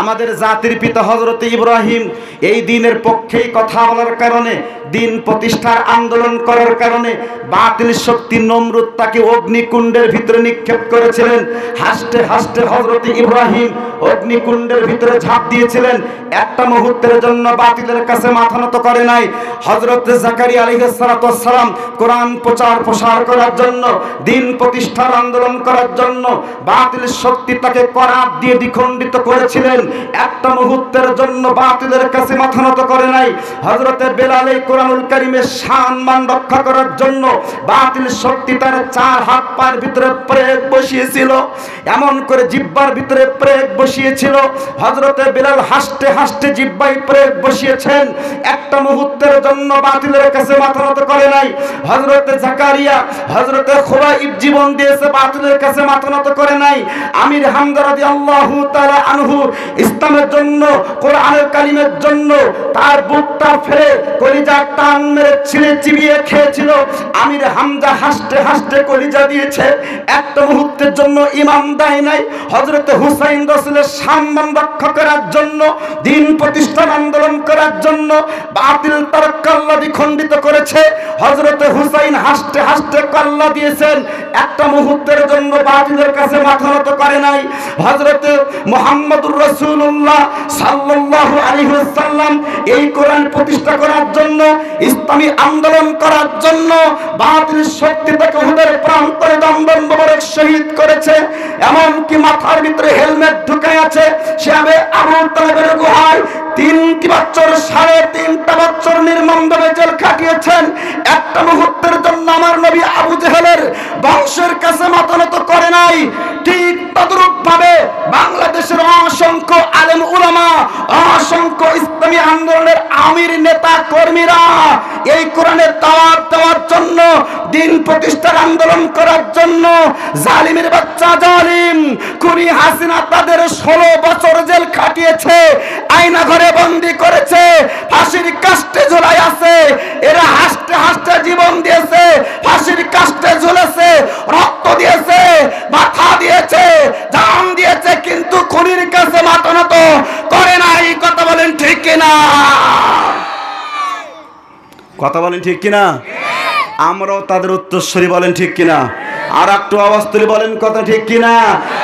আমাদের জাতির পিতা হযরত ইব্রাহিম এই দ্বীনের পক্ষেই কথা বলার কারণে, দ্বীন প্রতিষ্ঠার আন্দোলন করার কারণে বাতিল শক্তি নমরুদ তাকে অগ্নিকুণ্ডের ভিতরে নিক্ষেপ করেছিলেন। হাসতে হাসতে হযরত ইব্রাহিম অগ্নিকুণ্ডের ভিতরে ঝাঁপ দিয়েছিলেন। একটা মুহূর্তের জন্য বাতিলের কাছে মাথা নত করে নাই। হযরত জাকারিয়া আলাইহিস সালাতু ওয়াস সালাম কোরআন প্রচার প্রসার করার জন্য, দ্বীন প্রতিষ্ঠার আন্দোলন করার জন্য বাতিল শক্তি তাকে করাত দিয়ে দ্বিখণ্ডিত করেছিলেন। একটা মুহূর্তের জন্য বাতিলের কাছে মাথা নত করে নাই। হযরত বেলাল এই কোরআনুল কারীমের সম্মান রক্ষা করার জন্য বাতিল শক্তি তার চার হাত পায়ের ভিতরে প্রেগ বসিয়েছিল, এমন করে জিহ্বার ভিতরে প্রেগ বসিয়েছিল। হযরত বেলাল হাসতে হাসতে জিহ্বায় প্রেগ বসিয়েছেন। একটা মুহূর্তের জন্য বাতিলের কাছে মাথা নত করে নাই। হযরত জাকারিয়া, হযরত খুবাইব জীবন দিয়েছে, বাতিলের কাছে মাথা নত করে নাই। আমির হামজা রাদিয়াল্লাহু তাআলা আনহু ইসলামের জন্য, কোরআনুল কারীমের জন্য তার বুকটা ফেলে কলিজা টান মেরে ছিঁড়ে চিবিয়ে খেয়েছিল। আমির হামজা হাসতে হাসতে কলিজা দিয়েছে। একটা মুহূর্তের জন্য ইমাম দেয় নাই। হযরত হুসাইন রাসূলের সম্মান রক্ষা করার জন্য, দ্বীন প্রতিষ্ঠার আন্দোলন করার জন্য বাতিল তার কল্লা দ্বিখণ্ডিত করেছে। হযরত হুসাইন হাসতে হাসতে কল্লা দিয়েছেন। একটা মুহূর্তের জন্য বাতিলের কাছে মাথা নত করে নাই। হযরত মুহাম্মদুর রাসূলুল্লাহ সাল্লাল্লাহু আলাইহি ওয়াসাল্লাম এই কোরআন প্রতিষ্ঠা করার জন্য, ইসলামী আন্দোলন করার জন্য বাতিল শক্তি তাকে উহুদের প্রান্তরে দমদম মোবারক শহীদ করেছে। এমনকি মাথার ভিতরে হেলমেট ঢুকায় আছে। সে আবু তালেবের গুহায় 3 বছর, 3.5 বছর নির্মমভাবে জেল কাটিয়েছেন। একটা মুহূর্তের জন্য আমার নবী আবু জেহেলের বংশের কাছে মাথা নত করে নাই। ঠিক তদ্রূপ ভাবে বাংলাদেশের অসংখ্য আলেম উলামা, অসংখ্য ইসলামী আন্দোলনের আমির নেতা কর্মীরা এই কোরআনের দাওয়াত দেওয়ার জন্য, দ্বীন প্রতিষ্ঠার আন্দোলন করার জন্য জালিমের বাচ্চা জালিম খুনি হাসিনা তাদের 16 বছর জেল খাটিয়েছে, আয়না ঘরে বন্দী করেছে, ফাঁসির কাস্টে ঝুলাই আছে। এরা হাসতে হাসতে জীবন দিয়েছে, ফাঁসির কাস্টে ঝুলেছে, রক্ত দিয়েছে, মাথা দিয়েছে, জান দিয়েছে, কিন্তু খুনির কাছে মাথা নত করে নাই। কথা বলেন ঠিক কিনা? কথা বলেন ঠিক কিনা? আমরাও তাদের উত্তরসূরি, বলেন ঠিক কিনা? আর একটু আওয়াজ তুলে বলেন কথা ঠিক কিনা?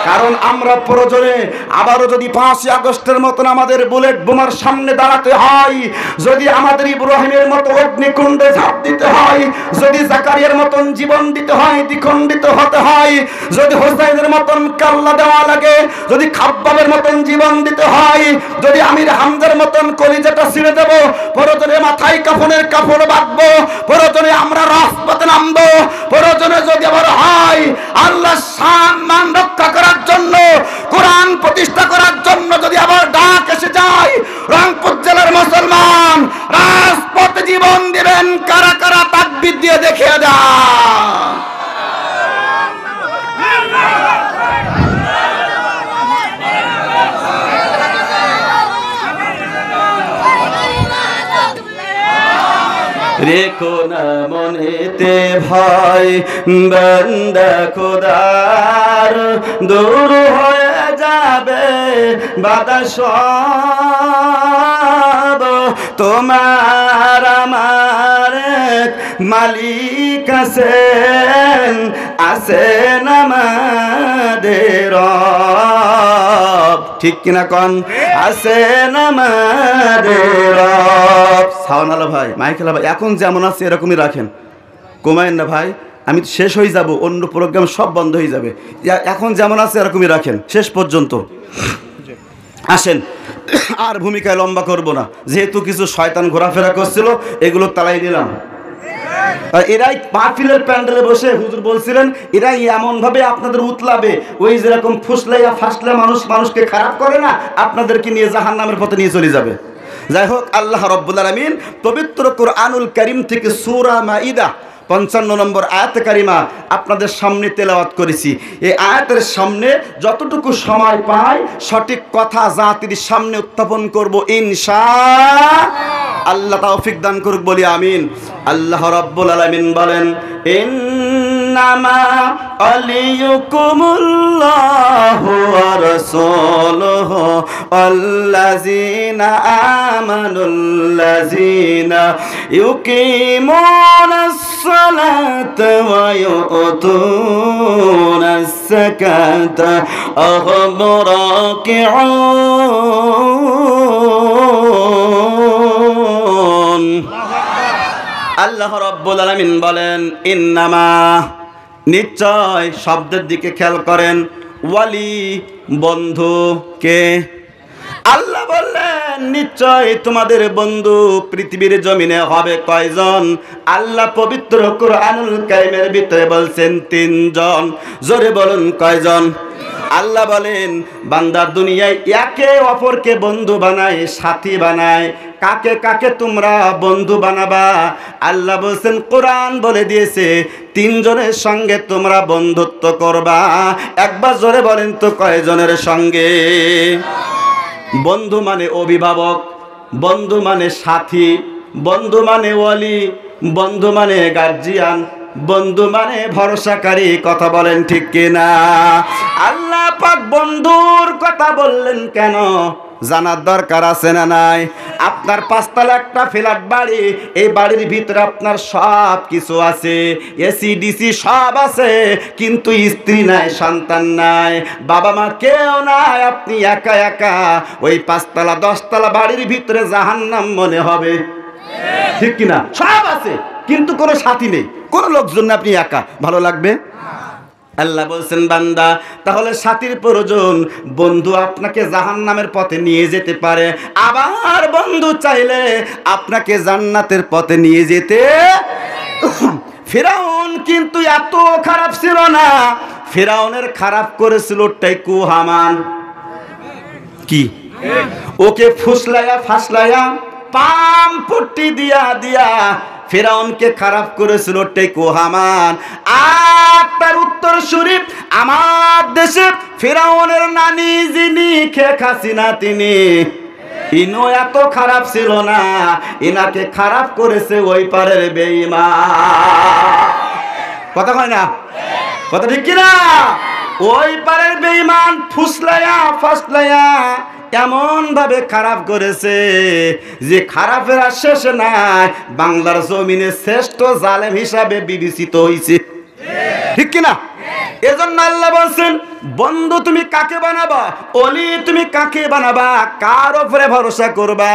কারণ আমরা প্রয়োজনে আবারও যদি 5ই আগস্টের মতন আমাদের বুলেট বোমার সামনে দাঁড়াতে হয়, যদি আমাদের ইব্রাহিমের মতো অগ্নিকুণ্ডে ঝাঁপ দিতে হয়, যদি জাকারিয়ার মতন জীবন দিতে হয়, দ্বিখণ্ডিত হতে হয়, যদি হোসাইনের মতন কাল্লা দেওয়া লাগে, যদি খাব্বাবের মতন জীবন দিতে হয়, যদি আমির হামজার মতন কলিজাটা ছিঁড়ে দেব, প্রয়োজনে মাথায় কাফনের কাপড় বাঁধবো, প্রয়োজনে আমরা রাজপথে নামবো, প্রয়োজনে যদি আবার আল্লাহ সম্মান রক্ষা করার জন্য, কোরআন প্রতিষ্ঠা করার জন্য যদি আবার ডাক এসে যায়, রংপুর জেলার মুসলমান রাজপথে জীবন দিবেন কারা কারা তাকবীর দিয়ে দেখিয়ে দেন। রেখো না মনেতে ভয়, বান্দা খোদার দূর হয়ে যাবে বাধা সব। তোমার আমার মালিক আছেন, আছেন আমাদের রব। ঠিক কিনা কন? আছেন আমাদের রব। সাওনালা ভাই, মাইকেলা ভাই, এখন যেমন আছে এরকমই রাখেন, কমায়েন না ভাই। আমি শেষ হয়ে যাব, অন্য প্রোগ্রাম সব বন্ধ হয়ে যাবে। এখন যেমন আছে এরকমই রাখেন শেষ পর্যন্ত। আসেন, আর ভূমিকায় লম্বা করব না, যেহেতু কিছু শয়তান ঘোরাফেরা করছিল, এগুলো তালাই নিলাম। এরাই মাহফিলের প্যান্ডেলে বসে হুজুর বলছিলেন, এরাই এমন ভাবে আপনাদের উতলাবে, ওই যেরকম ফুসলাইয়া ফাসলে মানুষকে খারাপ করে না, আপনাদেরকে নিয়ে জাহান্নামের পথে নিয়ে চলে যাবে। যাই হোক, আল্লাহ রাব্বুল আলামিন পবিত্র কোরআনুল কারীম থেকে সূরা মাইদা 55 নম্বর আয়াত কারিমা আপনাদের সামনে তেলাওয়াত করেছি। এই আয়াতের সামনে যতটুকু সময় পাই সঠিক কথা জাতির সামনে উত্থাপন করব ইনশাআল্লাহ। আল্লাহ তৌফিক দান করুক, বলি আমিন। আল্লাহ রাব্বুল আলামিন বলেন, ইন্নামা আলিয়ুকুমুল্লাহু ওয়া রাসূলুহু আল্লাযীনা আমানুল্লাযীনা ইউকিমুনাস সালাতা ওয়া ইউতুনাস যাকাতা ওয়া হুম রাকিউন। আল্লাহ রাব্বুল আলামিন বলেন ইন্নামা, নিশ্চয়, শব্দের দিকে খেয়াল করেন, ওয়ালি, বন্ধু। কে? আল্লাহ বললেন নিশ্চয় তোমাদের বন্ধু পৃথিবীর জমিনে হবে কয়জন? আল্লাহ পবিত্র কুরআনুল কারীমের ভিতরে বলছেন 3 জন। জোরে বলুন কয়জন? আল্লাহ বলেন বান্দা দুনিয়ায় একে অপরকে বন্ধু বানায়, সাথী বানায়। কাকে কাকে তোমরা বন্ধু বানাবা? আল্লাহ বলছেন, কোরআন বলে দিয়েছে 3 জনের সঙ্গে তোমরা বন্ধুত্ব করবা। একবার জোরে বলেন তো কয়জনের সঙ্গে? বন্ধু মানে অভিভাবক, বন্ধু মানে সাথী, বন্ধু মানে ওয়ালি, বন্ধু মানে গার্জিয়ান, বন্ধু মানে ভরসাকারী। কথা বলেন ঠিক কিনা? আল্লাহ পাক বন্ধুর কথা বললেন কেন? জানার দরকার আছে না নাই? আপনার 5 তলা একটা ফ্ল্যাট বাড়ি, এই বাড়ির ভিতরে আপনার সব কিছু আছে, এসি ডিসি সব আছে, কিন্তু স্ত্রী নাই, সন্তান নাই, বাবা মা কেউ নাই, আপনি একা একা। ওই 5 তলা 10 তলা বাড়ির ভিতরে জাহান্নাম মনে হবে, ঠিক কিনা? সব আছে কিন্তু কোনো সাথী নেই, কোনো লোকজন না, আপনি একা, ভালো লাগবে? আল্লাহ বলছেন বান্দা তাহলে সাথীর প্রয়োজন। বন্ধু আপনাকে জাহান্নামের পথে নিয়ে যেতে পারে, আবার বন্ধু চাইলে আপনাকে জান্নাতের পথে নিয়ে যেতে। ফিরাউন কিন্তু এত খারাপ ছিল না, ফিরাউনের খারাপ করেছিল টাইকু হামান। কি? ওকে ফুসলাইয়া ফাসলাইয়া পাম পট্টি দিয়া দিয়া ফিরাউনকে খারাপ করেছিল টেকু হামান। আর তার উত্তর শরীফ আমার দেশে ফিরাউনের নানি যিনি শেখ হাসিনা, তিনি ইনো এত খারাপ ছিল না, ইনাকে খারাপ করেছে ওই পারের বেঈমান। কথা কয় না? কথা ঠিক কিনা? ওই পারের বেঈমান ফুসলাইয়া ফাসলাইয়া এমন ভাবে খারাপ করেছে যে খারাপের আর শেষ নাই, বাংলার জমিনে শ্রেষ্ঠ জালেম হিসাবে বিবেচিত হয়েছে, ঠিক কিনা? এজন্য আল্লাহ বলছেন বন্ধু তুমি কাকে বানাবা, ওলি তুমি কাকে বানাবা, কার উপরে ভরসা করবা?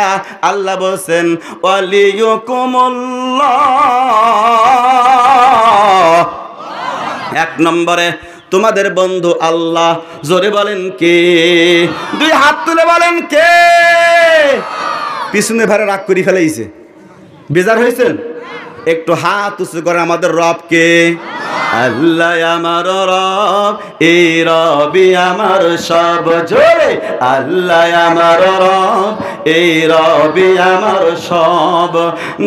আল্লাহ বলছেন ওয়ালিয়ুকুমুল্লাহ, 1 নম্বরে তোমাদের বন্ধু আল্লাহ। জোরে বলেন কে? 2 হাত তুলে বলেন কে? পিছনে ভারে রাগ করে ফেলাইছে, বেজার হয়েছেন? একটু হাত উঁচু করে আমাদের রব কে? আল্লাহ আমার রব, এই রবি আমার সব। জোরে আল্লাহ আমার রব, এই রবি আমার সব।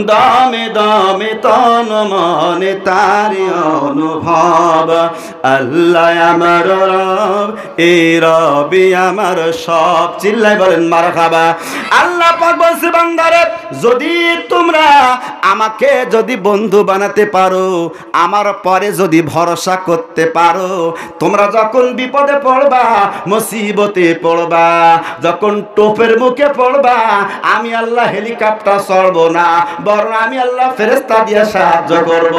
দামে দামে তন মনে তারি অনুভব। আল্লাহ আমার রব, এই রবি আমার সব। চিল্লাই বলেন মারহাবা। আল্লাহ পাক বলছে বান্দারে যদি তোমরা আমাকে যদি বন্ধু বানাতে পারো, আমার পরে যদি ভরসা করতে পারো, তোমরা যখন বিপদে পড়বা, মুসিবতে পড়বা, যখন টোপের মুখে পড়বা, আমি আল্লাহ হেলিকপ্টার চড়ব না, বরং আমি আল্লাহ ফেরেশতা দিয়ে সাহায্য করব।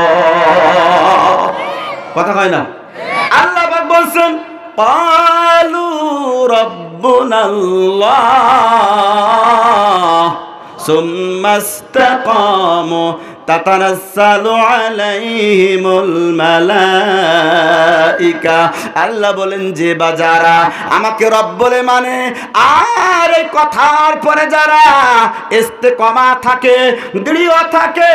কথা হয় না? আল্লাহ পাক বলছেন ক্বালু রাব্বুনাল্লাহ সুম্মা ইসতাকামু তাতানাজ্জালু আলাইহিমুল মালাইকা। আল্লাহ বলেন যে বাজারা আমাকে রব বলে মানে, আর এই কথার পরে যারা ইস্তেকামা থাকে, দৃঢ় থাকে,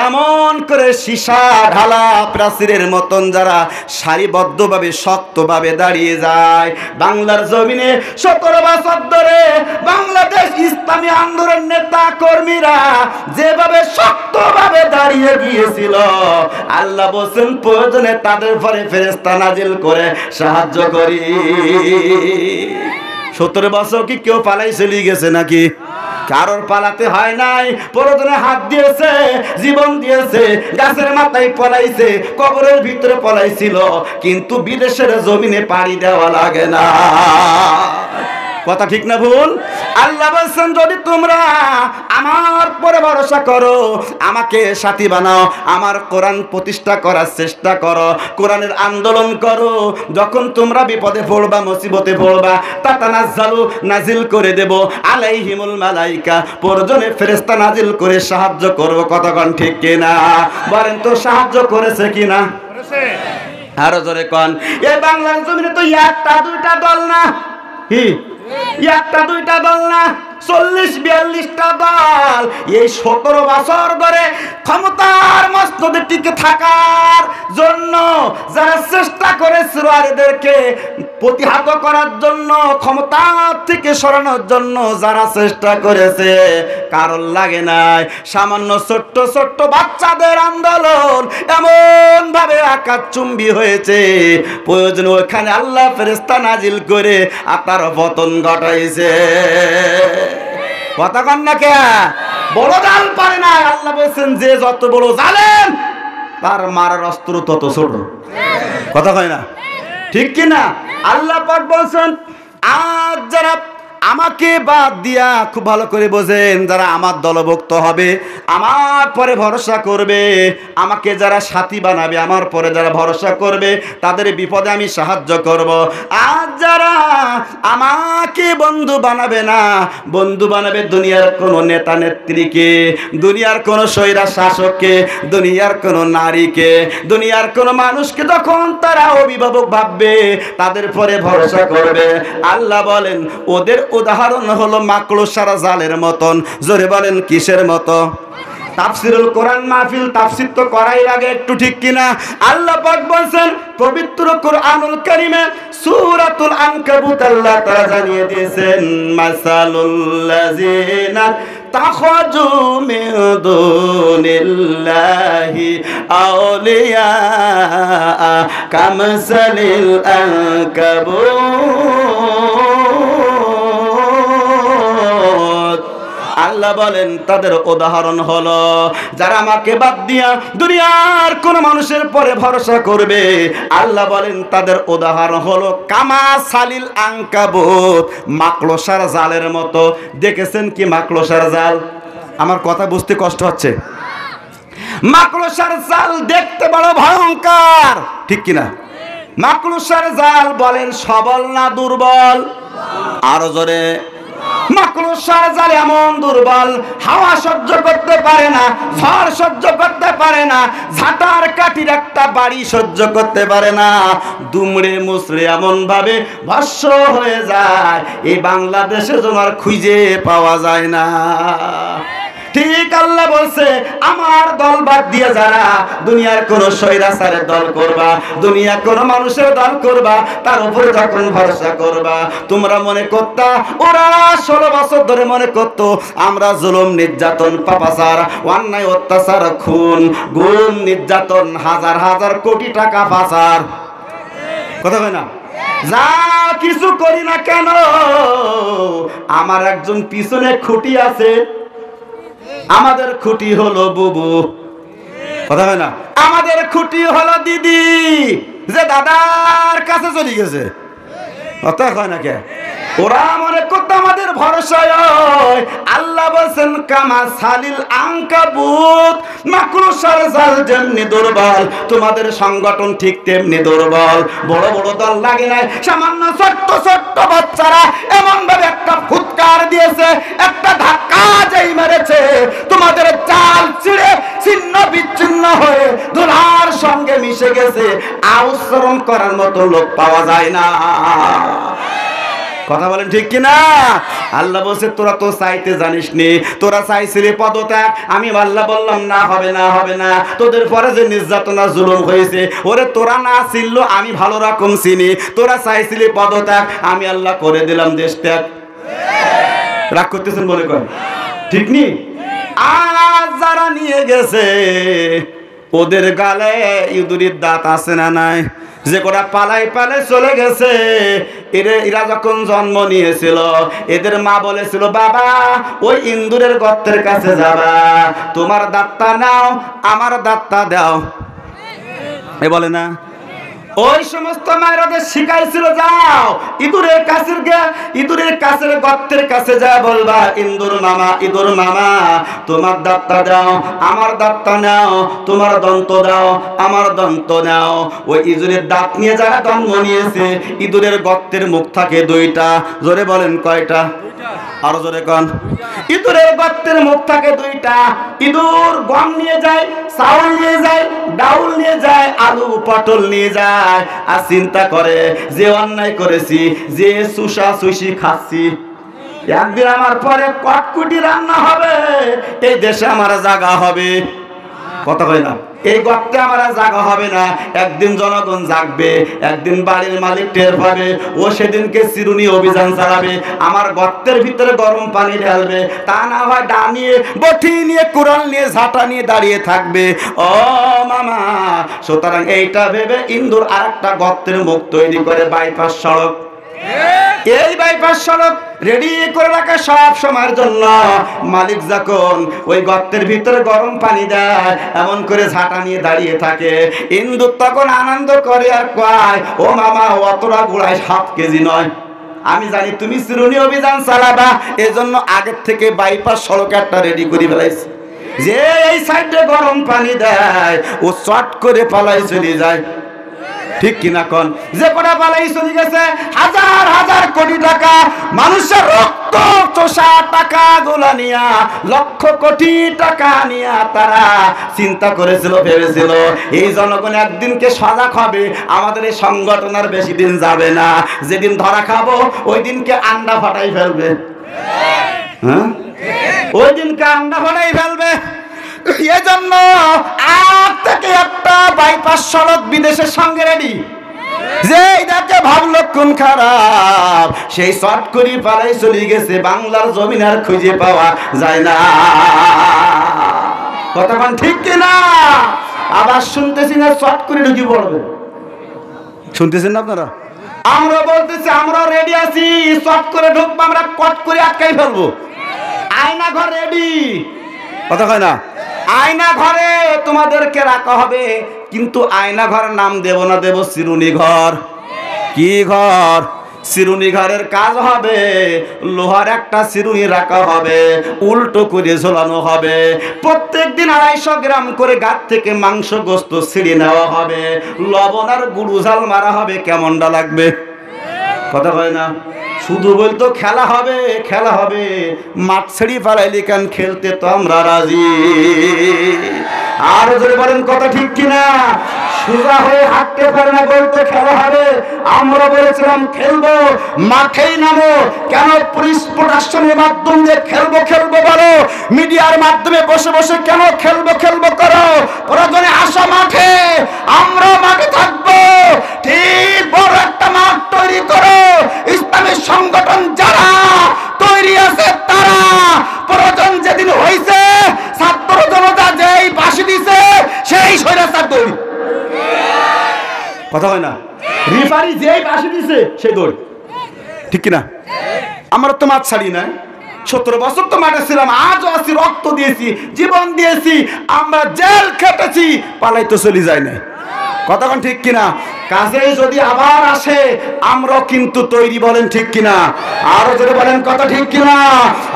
এমন করে সীসা ঢালা প্রাচীরের মতন যারা সারিবদ্ধভাবে শক্তভাবে দাঁড়িয়ে যায়। বাংলার জমিনে 17 বছর ধরে বাংলাদেশ ইসলামী আন্দোলন নেতা কর্মীরা যেভাবে শক্ত ভাবে দাঁড়িয়ে গিয়েছিল, আল্লাহ বলেন প্রয়োজনে তাদের পরে ফেরেশতা নাজিল করে সাহায্য করি। 17 বছর কি কেউ পালাই চলে গেছে নাকি? কারোর পালাতে হয় নাই। প্রয়োজনে হাত দিয়েছে, জীবন দিয়েছে, গাছের মাথায় পলাইছে, কবরের ভিতরে পলাইছিল, কিন্তু বিদেশের জমিনে পাড়ি দেওয়া লাগে না। কথা ঠিক না ভুল? আল্লাহ বলছেন যদি তোমরা আমার পরে ভরসা করো, আমাকে সাথী বানাও, আমার কোরআন প্রতিষ্ঠা করার চেষ্টা করো, কোরআনের আন্দোলন করো, যখন তোমরা বিপদে পড়বা, মুসিবতে পড়বা, তাতানাজ্জালু নাজিল করে দেব আলাইহিমুল মালাইকা, প্রয়োজনে ফেরেশতা নাজিল করে সাহায্য করব। কতক্ষণ ঠিক কিনা বলেন তো, সাহায্য করেছে কিনা? আরো জোরে কোন। এই বাংলার জমিনে তো একটা দুইটা দল না, কি একটা দুইটা দল না, 40-42টা দল এই 17 বছর ধরে ক্ষমতার মসনদে টিকে থাকার জন্য যারা চেষ্টা করেছিল আর এদেরকে প্রতিহত করার জন্য, ক্ষমতা থেকে সরানোর জন্য যারা চেষ্টা করেছে, কারণ লাগে নাই। সামান্য ছোট্ট ছোট্ট বাচ্চাদের আন্দোলন এমন ভাবে আকাশচুম্বী হয়েছে, প্রয়োজন ওখানে আল্লাহ ফেরেশতা নাজিল করে আপনার পতন ঘটাইছে। কথা কন না কে? বড় জাল পারে না। আল্লাহ বলছেন যে যত বড় জালেম তার মারার অস্ত্র তত ছোট। কথা কয় না? ঠিক কি না? আল্লাহ পাক বলছেন আজ যারা আমাকে বাদ দিয়া, খুব ভালো করে বোঝেন, যারা আমার দলভুক্ত হবে, আমার পরে ভরসা করবে, আমাকে যারা সাথী বানাবে, আমার পরে যারা ভরসা করবে, তাদের বিপদে আমি সাহায্য করব। আর যারা আমাকে বন্ধু বানাবে না, বন্ধু বানাবে দুনিয়ার কোনো নেতা নেত্রীকে, দুনিয়ার কোনো স্বৈরা শাসককে, দুনিয়ার কোনো নারীকে, দুনিয়ার কোনো মানুষকে, যখন তারা অভিভাবক ভাববে, তাদের পরে ভরসা করবে। আল্লাহ বলেন ওদের উদাহরণ হলো মাকড়সার জালের মতন। জোরে বলেন কিসের মতো? তাফসিরুল কোরআন মাহফিল তাফসির তো করাই লাগে একটু, ঠিক কিনা? আল্লাহ পাক বলেন পবিত্র কোরআনুল কারীমে সূরাতুল আনকাবুত আল্লাহ তাআলা জানিয়ে দিয়েছেন মাসালুল লাযিনা তাখাযু মিন দুনিল্লাহি আউলিয়া কামাসালিল আনকাবুত। আল্লাহ বলেন তাদের উদাহরণ হলো যারা আমাকে বাদ দিয়া দুনিয়ার কোন মানুষের পরে ভরসা করবে। আল্লাহ বলেন তাদের উদাহরণ হলো কামাসালিল আনকাবুত, মাকড়সার জালের মতো। দেখেছেন কি মাকড়সার জাল? আমার কথা বুঝতে কষ্ট হচ্ছে। মাকড়সার জাল দেখতে বড় ভয়ঙ্কর, ঠিক কিনা? মাকড়সার জাল বলেন সবল না দুর্বল? আরো জোরে। মাকড়সার জাল এমন দুর্বল, হাওয়া সহ্য করতে পারে না, ঝড় সহ্য করতে পারে না, ঝাঁটার কাঠির একটা বাড়ি সহ্য করতে পারে না, দুমড়ে মুচড়ে এমন ভাবে ভস্ম হয়ে যায়, এই বাংলাদেশে তোমার খুঁজে পাওয়া যায় না। ঠিক আল্লাহ বলছে আমার দল বাদ দিয়ে যারা দুনিয়ার কোন স্বৈরাচারের দল করবা, দুনিয়ার কোন মানুষের দল করবা, তার উপরে যখন ভরসা করবা, তোমরা মনে করতা, ওরা 16 বছর ধরে মনে করতো আমরা জুলুম নির্যাতন পাপাচার অন্যায় অত্যাচার খুন গুম নির্যাতন হাজার হাজার কোটি টাকা পাচার, কথা কয় না, যা কিছু করি না কেন আমার একজন পিছনে খুঁটি আছে, আমাদের খুঁটি হলো বুবু, কথা হয় না, আমাদের খুঁটি হলো দিদি যে দাদার কাছে চলে গেছে, কথা হয় না কে? ওরা মনে করতো আমাদের ভরসায়। আল্লাহ বলছেন কামাসালিল আনকাবুত, মাকড়সার জাল যেমনি দুর্বল, তোমাদের সংগঠন ঠিক তেমনি দুর্বল। বড় বড় দল লাগে নাই, সামান্য ছোট্ট ছোট্ট বাচ্চারা এমন ভাবে একটা ফুৎকার দিয়েছে, একটা ধাক্কা যেই মেরেছে, তোমাদের চাল ছিঁড়ে ছিন্ন বিচ্ছিন্ন হয়ে ধুলার সঙ্গে মিশে গেছে, আউসরণ করার মতো লোক পাওয়া যায় না। কথা বলেন ঠিক কিনা? আল্লাহ বলছে তোরা তো চাইতে জানিস নি, তোরা চাইছিলি পদত্যাগ, আমি আল্লাহ বললাম না হবে না হবে না, তোদের পরে যে নির্যাতনা জুলুম হয়েছে, ওরে তোরা না ছিল আমি ভালো রকম চিনি, তোরা চাইছিলি পদত্যাগ, আমি আল্লাহ করে দিলাম দেশ ত্যাগ। রাগ করতেছেন মনে করেন, ঠিক নি? আজ যারা নিয়ে গেছে ওদের গালে ইঁদুরের দাঁত আছে না নাই? যে করা পালাই পালাই চলে গেছে, এরা যখন জন্ম নিয়েছিল এদের মা বলেছিল বাবা ওই ইন্দুরের গর্তের কাছে যাবা, তোমার দাঁতটা নাও আমার দাঁতটা দাও, এ বলে না? ওই সমস্ত মায়েরাদের শিখাইছিল, যাও ইঁদুরের কাছের গর্তের কাছে যা বলবা, ইঁদুর মামা তোমার দাঁতটা দাও, আমার দাঁতটা নাও, তোমার দন্ত দাও, আমার দন্ত নাও। ওই ইঁদুরের দাঁত নিয়ে যারা জন্ম নিয়েছে, ইঁদুরের গর্তের মুখ থাকে দুইটা। জোরে বলেন কয়টা? আরো জোরে কন। ইঁদুরের গর্তের মুখ থাকে দুইটা। ইঁদুর গম নিয়ে যায়, চাউল নিয়ে যায়, ডাউল নিয়ে যায়, আলু পটল নিয়ে যায়, আর চিন্তা করে যে অন্যায় করেছি, যে সুসা সুশি খাচ্ছি, একদিন আমার পরে কটকুটি রান্না হবে, এই দেশে আমার জায়গা হবে। কথা কয় না? এই গর্তে আমার জায়গা হবে না। একদিন জনগণ জাগবে, একদিন বাড়ির মালিক টের পাবে, ও সেদিনকে চিরুনি অভিযান চালাবে, আমার গর্তের ভিতরে গরম পানি ঢালবে। তা না হয় ডা নিয়ে, বটি নিয়ে, কুড়াল নিয়ে, ঝাঁটা নিয়ে দাঁড়িয়ে থাকবে। ও মামা, সুতরাং এইটা ভেবে ইন্দুর আর একটা গর্তের মুখ তৈরি করে বাইপাস সড়ক। এই বাইপাস সড়ক রেডি করে রাখা সব সময়ের জন্য। মালিক যখন ওই গর্তের ভিতরে গরম পানি দেয়, এমন করে ঝাঁটা নিয়ে দাঁড়িয়ে থাকে, ইন্দুর তখন আনন্দ করে আর কয়, ও মামা, অতটা গুড়ায় 7 কেজি নয়, আমি জানি তুমি চিরুনি অভিযান চালাবা, এজন্য আগের থেকে বাইপাস সড়ক একটা রেডি করে ফেলাইছি, যে এই সাইডে গরম পানি দেয়, ও চট করে পালাই চলে যায়। ঠিক কিনা কন? যে কটা পালাই চলে গেছে, হাজার হাজার কোটি টাকা মানুষের রক্ত চোষা টাকা গুলা নিয়া, লক্ষ কোটি টাকা নিয়া তারা চিন্তা করেছিল, ভেবেছিল এই জনগণ একদিনকে সজাগ হবে, আমাদের এই সংগঠন আর বেশি দিন যাবে না, যেদিন ধরা খাবো ওই দিনকে আন্ডা ফাটাই ফেলবে। হ্যাঁ, ওই দিনকে আন্ডা ফাটাই ফেলবে। এজন্য আজ থেকে একটা বাইপাস সড়ক বিদেশের সঙ্গে রেডি, যে এটাকে ভাবলো কোন খারাপ, সেই শর্ট করে পালাই চলে গেছে, বাংলার জমিন আর খুঁজে পাওয়া যায় না। কতক্ষণ ঠিক কিনা? আবার শুনতেছি না শর্ট করে ঢুকি পড়বে, শুনতেছেন না আপনারা? আমরা বলতেছি আমরা রেডি আছি, শর্ট করে ঢুকবো, আমরা কট করে আটকাই ফেলবো। আয়না ঘর রেডি, কথা কয় না? আয়না ঘরে তোমাদেরকে রাখা হবে, কিন্তু আয়না ঘরের নাম দেব না, দেব চিরুনি ঘর। কি ঘর? চিরুনি ঘরের কাজ হবে, লোহার একটা চিরুনি রাখা হবে, উল্টো করে ঝোলানো হবে, প্রত্যেক দিন 250 গ্রাম করে গাছ থেকে মাংস গোস্ত ছিঁড়ে নেওয়া হবে, লবণ আর গুঁড়ো ঝাল মারা হবে। কেমনটা লাগবে? কথা কয় না? শুধু বলতো খেলা হবে, খেলা হবে, মাঠ ছেড়ে পালাইলি কেন? খেলতে তো আমরা রাজি। আর যদি বলেন কথা ঠিক কিনা? সোজা হয়ে হাঁটতে পারে না, বলতে খেলা হবে। আমরা বলেছিলাম খেলবো, মাঠেই নামো। কেন পুলিশ প্রশাসনের মাধ্যম দিয়ে খেলবো খেলবো বলো, মিডিয়ার মাধ্যমে বসে বসে কেন খেলবো খেলবো করো? প্রয়োজনে আসো মাঠে, আমরা মাঠে থাকবো। ঠিক বড় একটা মাঠ তৈরি করো, ইসলামী সংগঠন যারা তৈরি আছে তারা, প্রয়োজন যেদিন হয়েছে ছাত্র জনতা যেই বাসি দিছে সেই স্বৈরাচার দৌড়ি। কথা হয় না? রিফারি যেই বাসি দিছে সেই দৌড়। ঠিক কিনা? আমরা তো মাঠ ছাড়ি না, 17 বছর তো মাঠে ছিলাম, আজও আছি, রক্ত দিয়েছি, জীবন দিয়েছি, আমরা জেল খেটেছি, পালাই তো চলে যায় না। কতক্ষণ ঠিক কিনা? কাজেই যদি আবার আসে আমরা কিন্তু তৈরি, বলেন ঠিক কিনা? আরো যদি বলেন কথা ঠিক কিনা?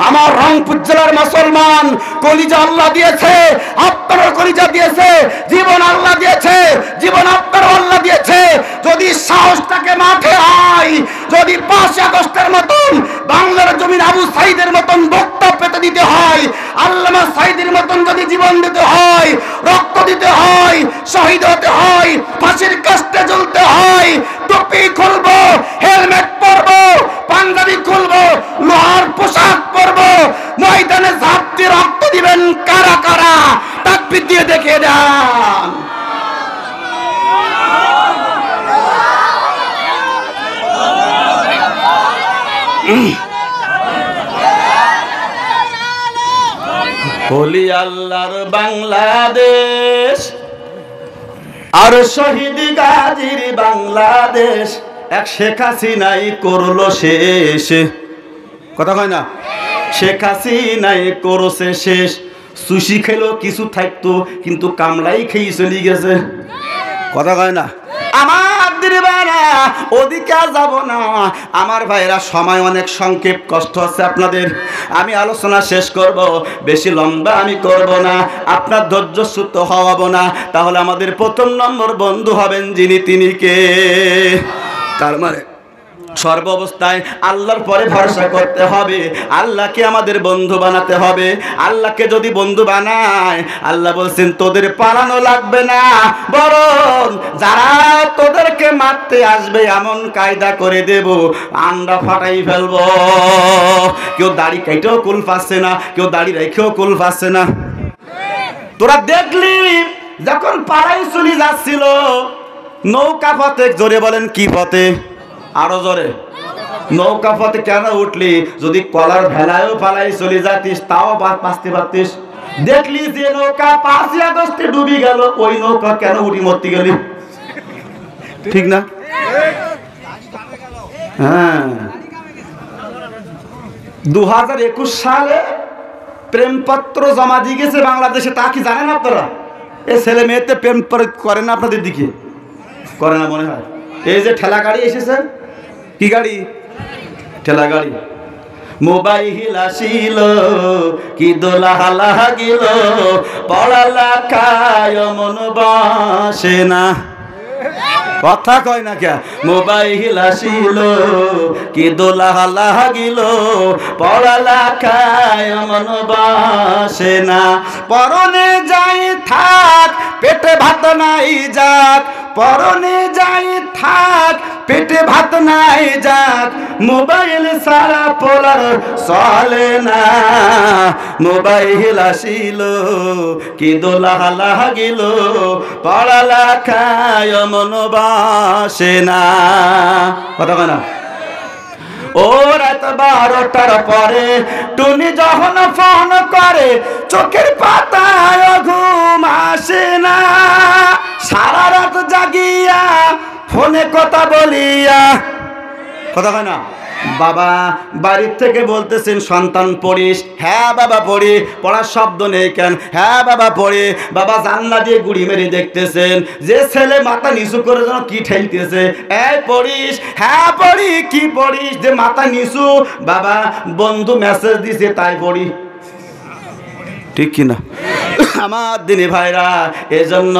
আমার রংপুর জেলার মুসলমান, কলিজা আল্লাহ দিয়েছে, আপনার কলিজা দিয়েছে, জীবন আল্লাহ দিয়েছে, জীবন আপনার আল্লাহ দিয়েছে। যদি সাহসটাকে মাঠে হয়, যদি 5 আগস্টের মতন বাংলার জমিন আবু সাইদের মতন বক্তব্য পেতে দিতে হয়, আল্লামা সাইদের মতন যদি জীবন দিতে হয়, রক্ত দিতে হয়, শহীদ হতে হয়, ফাঁসির কাস্টে ঝুলতে হয়, টুপি খুলবো, হেলমেট পরবো, পাঞ্জাবি খুলবো, লোহার পোশাক পরবো, ময়দানে ঝাঁপ দিয়ে রক্ত দিবেন কারা কারা? তাকবীর দিয়ে দেখিয়ে দেন। বলি আল্লাহর বাংলাদেশ আর শহীদ গাজীর বাংলাদেশ, এক শেখ হাসিনাই করলো শেষ। কথা কয় না? শেখ হাসিনাই করছে শেষ। সুশি খেলো কিছু থাকতো, কিন্তু কামলাই খেয়ে চলে গেছে। কথা কয় না? আমার ওদিকে আর যাব না। আমার ভাইরা সময় অনেক সংক্ষেপ, কষ্ট আছে আপনাদের, আমি আলোচনা শেষ করব, বেশি লম্বা আমি করব না, আপনার ধৈর্যচ্যুত হওয়াবো না। তাহলে আমাদের প্রথম নম্বর বন্ধু হবেন যিনি, তিনি কে? তার মানে সর্ব অবস্থায় আল্লাহর পরে ভরসা করতে হবে, আল্লাহকে আমাদের বন্ধু বানাতে হবে। আল্লাহকে যদি বন্ধু বানায়, আল্লাহ বলছেন তোদের পালানো লাগবে না, বরং যারা তোদেরকে মারতে আসবে এমন কায়দা করে দেব, আন্ডা ফাটাই ফেলবো। কেউ দাড়ি কেটেও কুল পাচ্ছে না, কেউ দাড়ি রেখেও কুল পাচ্ছে না। তোরা দেখলি যখন পাড়াই চলে যাচ্ছিল নৌকা পথে, জোরে বলেন কি পথে? আরো জোরে। নৌকা পথে কেন উঠলি? যদি কলার ভেলায়ও পালাই চলে যাতিস তাও বাঁচতে পারতিস। দেখলি যে নৌকা 5ই আগস্টে ডুবি গেল, ওই নৌকা কেন উঠি মরতে গেলি? ঠিক না? হ্যাঁ, 2021 সালে প্রেমপত্র জমা দিয়ে গেছে বাংলাদেশে, তা কি জানেন আপনারা? এই ছেলে মেয়েতে প্রেম করে না আপনাদের দিকে? করে না মনে হয়। এই যে ঠেলা গাড়ি এসেছে, কি গাড়ি? ঠেলা গাড়ি। মোবাইল আসিল কি দোলা লাগিল, পড়ালা খায় মন বসে না। কথা কয় না কে? মোবাইল আসিল কি দোলা লাগিল, পড়ালা খায় মন বসে না। পরনে যাই থাক পেটে ভাত নাই যাক, পরনে যাই থাক পেটে ভাত নাই যাক, মোবাইল সারা পোলার চলে না। মোবাইল আসিল কি দোলা লাগিল, পড়ালা খায় মন বসে না। কথা কয় না? ও রাত 12টার পরে টুনি যখন ফোন করে, চোখের পাতায় ঘুম আসে না। সারা রাত জাগিয়া ফোনে কথা বলিয়া, কথা কয় না? বাবা বাড়ির থেকে বলতেছেন সন্তান পড়িস? হ্যাঁ বাবা পড়ি। পড়ার শব্দ নেই কেন? হ্যাঁ বাবা পড়ি। বাবা জানলা দিয়ে গুড়ি মেরে দেখতেছেন যে ছেলে মাথা নিচু করে যেন কি ঠেলতেছে। এই পড়িস? হ্যাঁ পড়ি। কি পড়িস? যে মাথা নিচু। বাবা বন্ধু মেসেজ দিছে তাই পড়ি। ঠিক কিনা আমার দিনী ভাইরা? এজন্য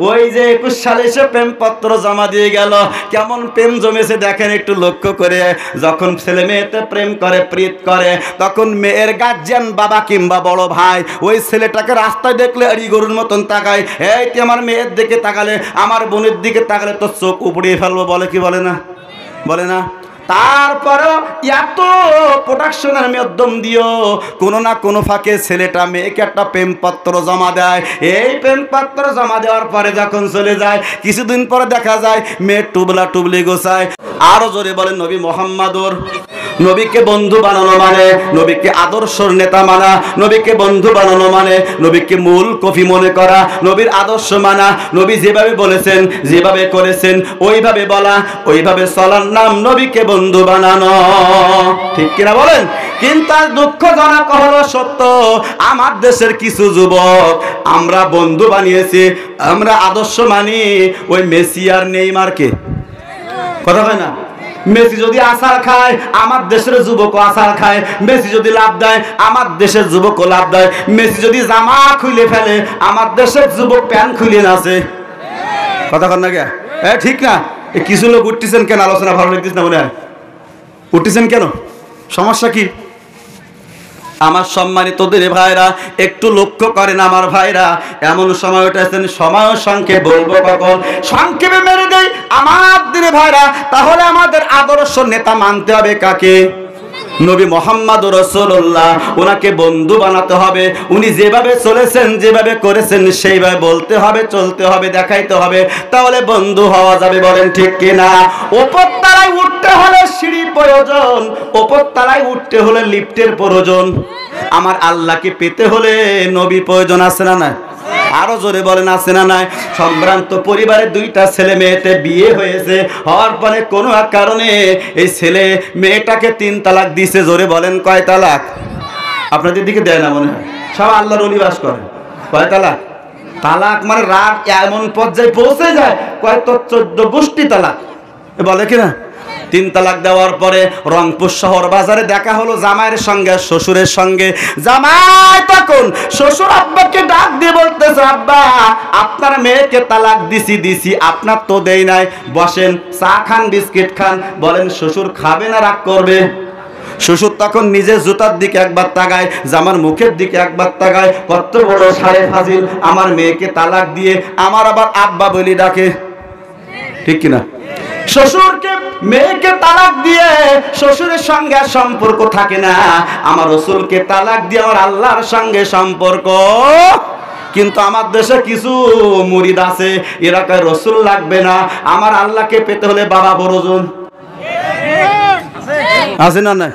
ওই যে 21 সালে এসে প্রেমপত্র জমা দিয়ে গেল, কেমন প্রেম জমেছে দেখেন একটু লক্ষ্য করে। যখন ছেলে মেয়েতে প্রেম করে, প্রীত করে, তখন মেয়ের গার্জিয়ান বাবা কিংবা বড় ভাই ওই ছেলেটাকে রাস্তায় দেখলে আড়ি গরুর মতন তাকায়। এই তুই আমার মেয়ের দিকে তাকালে, আমার বোনের দিকে তাকালে তোর চোখ উপড়িয়ে ফেলবো, বলে কি বলে না? বলে না? তারপরও এত প্রোডাকশনের মাধ্যম দিও কোনো না কোনো ফাঁকে ছেলেটা মেয়েকে একটা প্রেমপত্র জমা দেয়। এই প্রেমপত্র জমা দেওয়ার পরে যখন চলে যায়, কিছুদিন পরে দেখা যায় মেয়ে টুবলা টুবলি গোছায়। আরো জোরে বলেন নবী মোহাম্মদুর। নবীকে বন্ধু বানানো মানে নবীকে আদর্শর নেতা মানা, নবীকে বন্ধু বানানো মানে নবীকে মূল কফি মনে করা, নবীর আদর্শ মানা, নবী যেভাবে বলেছেন যেভাবে করেছেন ওইভাবে বলা, ওইভাবে চলার নাম নবীকে বন্ধু বানানো। ঠিক কিনা বলেন? কিন্তু আর দুঃখজনক হলো সত্য, আমার দেশের কিছু যুবক আমরা বন্ধু বানিয়েছি, আমরা আদর্শ মানি ওই মেসি আর নেইমারকে। কথা হয় না? মেসি যদি আচার খায় আমার দেশের যুবকও আচার খায়, মেসি যদি লাভ দেয় আমার দেশের যুবকও লাভ দেয়, মেসি যদি জামা খুলে ফেলে আমার দেশের যুবক প্যান্ট খুলে নাচে। কথা কন না কে? ঠিক না? কিছু লোক উঠতেছেন কেন? আলোচনা ভালো লাগতেছে না মনে হয়? উঠতেছেন কেন? সমস্যা কি? আমার সম্মানিতদের ভাইরা একটু লক্ষ্য করেন আমার ভাইরা, এমন সময় উঠেছেন সময় সংক্ষেপে বলবো কখন, সংক্ষেপে মেরে দেই আমার দিনে ভাইরা। তাহলে আমাদের আদর্শ নেতা মানতে হবে কাকে? নবী মোহাম্মদ রাসূলুল্লাহ। ওনাকে বন্ধু বানাতে হবে, উনি যেভাবে চলেছেন যেভাবে করেছেন সেইভাবে বলতে হবে, চলতে হবে, দেখাইতে হবে, তাহলে বন্ধু হওয়া যাবে। বলেন ঠিক কিনা? ওপর তলায় উঠতে হলে সিঁড়ি প্রয়োজন, ওপর তলায় উঠতে হলে লিফটের প্রয়োজন। আমার আল্লাহকে পেতে হলে নবী প্রয়োজন, আছে না নাই? আরো জোরে বলেন আছে না নাই? সম্ভ্রান্ত পরিবারে দুইটা ছেলে মেয়েতে বিয়ে হয়েছে, হওয়ার পরে কোনো এক কারণে এই ছেলে মেয়েটাকে 3 তালাক দিছে। জোরে বলেন কয় তালাক? আপনাদের দিকে দেয় না মনে হয়, সব আল্লাহর ওলি বাস করে। কয় তালাক? তালাক মানে রাগ এমন পর্যায়ে পৌঁছে যায়, কয় তো 14 গোষ্ঠী তালাক। বলে কিনা? 3 তালাক দেওয়ার পরে রংপুর শহর বাজারে দেখা হলো জামাইয়ের সঙ্গে শ্বশুরের সঙ্গে। জামাই তখন শ্বশুর আব্বাকে ডাক দিয়ে বলতেছে, আব্বা আপনার মেয়েকে তালাক দিছি, আপনার তো দেই নাই, বসেন চা খান বিস্কিট খান। বলেন শ্বশুর খাবে না রাগ করবে? শ্বশুর তখন নিজের জুতার দিকে একবার তাকায়, জামার মুখের দিকে একবার তাকায়, কত বড় সারে ফাজিল, আমার মেয়েকে তালাক দিয়ে আমার আবার আব্বা বলি ডাকে, ঠিক কিনা? শ্বশুরকে মেয়েকে তালাক দিয়ে শ্বশুরের সঙ্গে সম্পর্ক থাকে না, আমার রাসূলকে তালাক দিয়ে আমার আল্লাহর সঙ্গে সম্পর্ক। কিন্তু আমার দেশে কিছু মুরিদ আছে, এরা কয় রাসূল লাগবে না, আমার আল্লাহকে পেতে হলে বাবা প্রয়োজন। আছে না? না,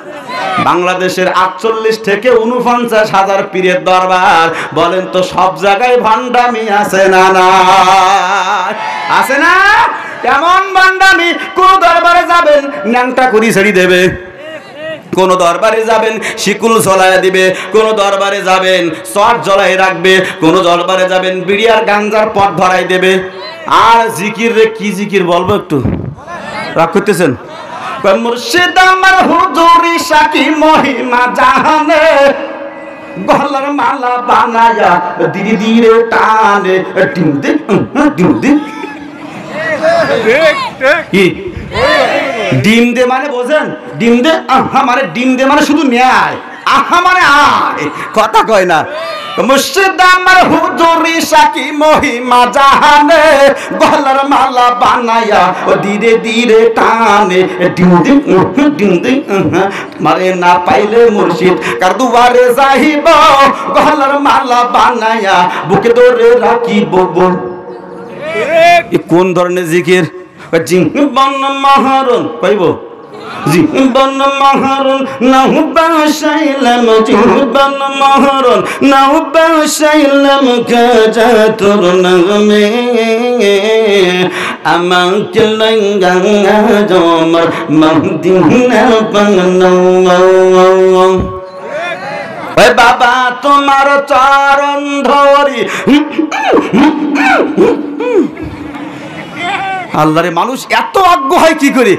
বাংলাদেশের 48 থেকে 49,000 পীরের দরবার, বলেন তো সব জায়গায় ভান্ডামি আছে না? না আছে না? কেমন ভান্ডামি! কোন দরবারে যাবেন ন্যাংটা করি ছেড়ে দেবে, কোন দরবারে যাবেন শিকুল ঝলায় দিবে, কোন দরবারে যাবেন চট জ্বলাই রাখবে, কোন দরবারে যাবেন বিড়ি আর গাঞ্জার পট ধরাই দেবে। আর জিকির রে কি জিকির বলবো, একটু রাগ করতেছেন? মুর্শিদ আমার হুজুরি সাকি মহিমা জাহানে, গলার মালা বানায়া ধীরে ধীরে টানে, ডিম দে ডিম দে। কি ডিম দে মানে বোঝেন? ডিম দে আহা মানে, ডিম দে মানে শুধু ন্যায়, আহা মানে আয়, কথা কয় না। মুর্শিদ আমার হুজুরি সাকি মহিমা জাহানে, গলার মালা বানায়া ধীরে ধীরে টানে, ডিম দে ডিম দে। মারে না পাইলে মুর্শিদ কার দুয়ারে যাইব, গলার মালা বানায়া বুকে ধরে রাখিব। কোন ধরনের জিকির? জীবন মহারণ পাইব, জীবন মহারণ নাও বাসাইলাম, জীবন মহারণ নাও বাসাইলাম, গাজা তোর নামে আমাকে লঙ্গা জমর মদিনা বানাও। ওই বাবা তোমার চরণ ধরি, আল্লাহরে মানুষ এত অজ্ঞ হয় কি করে?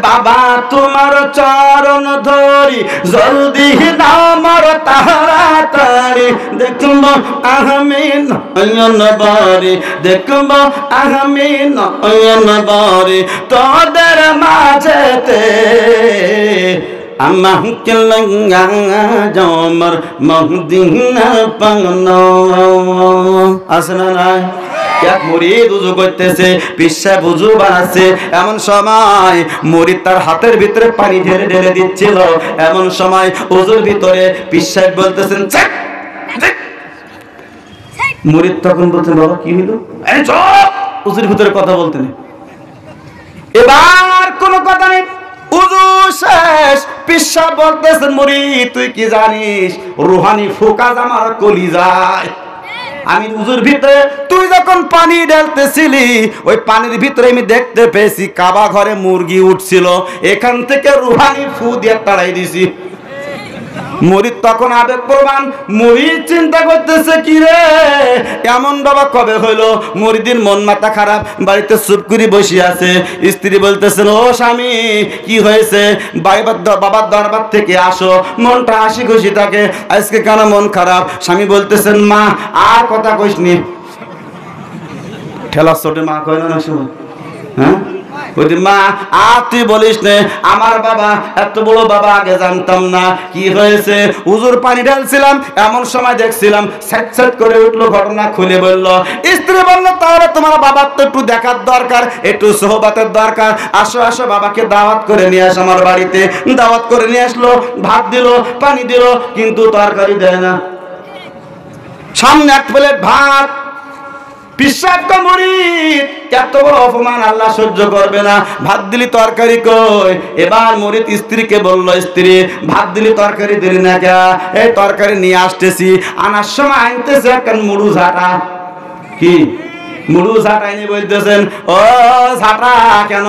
বাবা তোমার চরণ ধরি, জলদি নামর তাড়াতাড়ি, দেখব আমি নয়ন বারে, দেখব আমি নয়ন বারে, তোদের মাঝেতে আমাকে লঙ্গা জমর মদিনা বানাও। আছে না? নাই? এক মুরিদ উজু করতেছে, পিসাব উজু বানাচ্ছে, এমন সময় মুরিদ তার হাতের ভিতরে পানি ঢেলে ঢেলে দিচ্ছিল। এমন সময় উজুর ভিতরে পিসাব বলতেছেন চেক। মুরিদ তখন বলছেন, বাবা কি হইল? এই চুপ, উজুর ভিতরে কথা বলতেন। এবার কোনো কথা নেই, উজু শেষ, পিসাব বলতেছেন, মুরিদ তুই কি জানিস রুহানি ফোকাস আমার কলিজায়। আমি উজুর ভিতরে তুই যখন পানি ঢালতেছিলি, ওই পানির ভিতরে আমি দেখতে পেয়েছি কাবা ঘরে মুরগি উঠছিল, এখান থেকে রুহানি ফু দিয়ে তাড়াই দিছি। মুরিদ তখন আবেগ প্রমাণ, মুরিদ চিন্তা করতেছে কি রে এমন বাবা কবে হইলো। মুরিদের মন মাথা খারাপ, বাড়িতে চুপ করে বসে আছে। স্ত্রী বলতেছেন, ও স্বামী কি হয়েছে? বাবার দরবার থেকে আসো, মনটা হাসি খুশি থাকে, আজকে কেন মন খারাপ? স্বামী বলতেছেন, মা আর কথা কইসনি। ঠেলার চোটে মা কয় না সময়, হ্যাঁ মা আর তুই বলিস নে, আমার বাবা এত বড় বাবা আগে জানতাম না। কি হয়েছে? হুজুর পানি ঢালছিলাম, এমন সময় দেখছিলাম স্যাট স্যাট করে উঠলো, ঘটনা খুলে বলল। স্ত্রী বলল, তাহলে তোমার বাবার তো একটু দেখার দরকার, একটু সোহবাতের দরকার, আসো আসো বাবাকে দাওয়াত করে নিয়ে আস আমার বাড়িতে। দাওয়াত করে নিয়ে আসলো, ভাত দিল, পানি দিল, কিন্তু তরকারি দেয় না। সামনে এক প্লেট ভাত, পিসাব মুরিদ এত বড় অপমান আল্লাহ সহ্য করবে না। ভাত দিলি তরকারি কই? এবার মুরিদ স্ত্রীকে বলল, স্ত্রী ভাত দিলি তরকারি দিলি না কে? এই তরকারি নিয়ে আসতেছি। আনার সময় আনতেছে একটা মুড়ু ঝাঁটা। কি মুড়ু ঝাঁটাইনি বলতেছেন, ও ঝাঁটা কেন,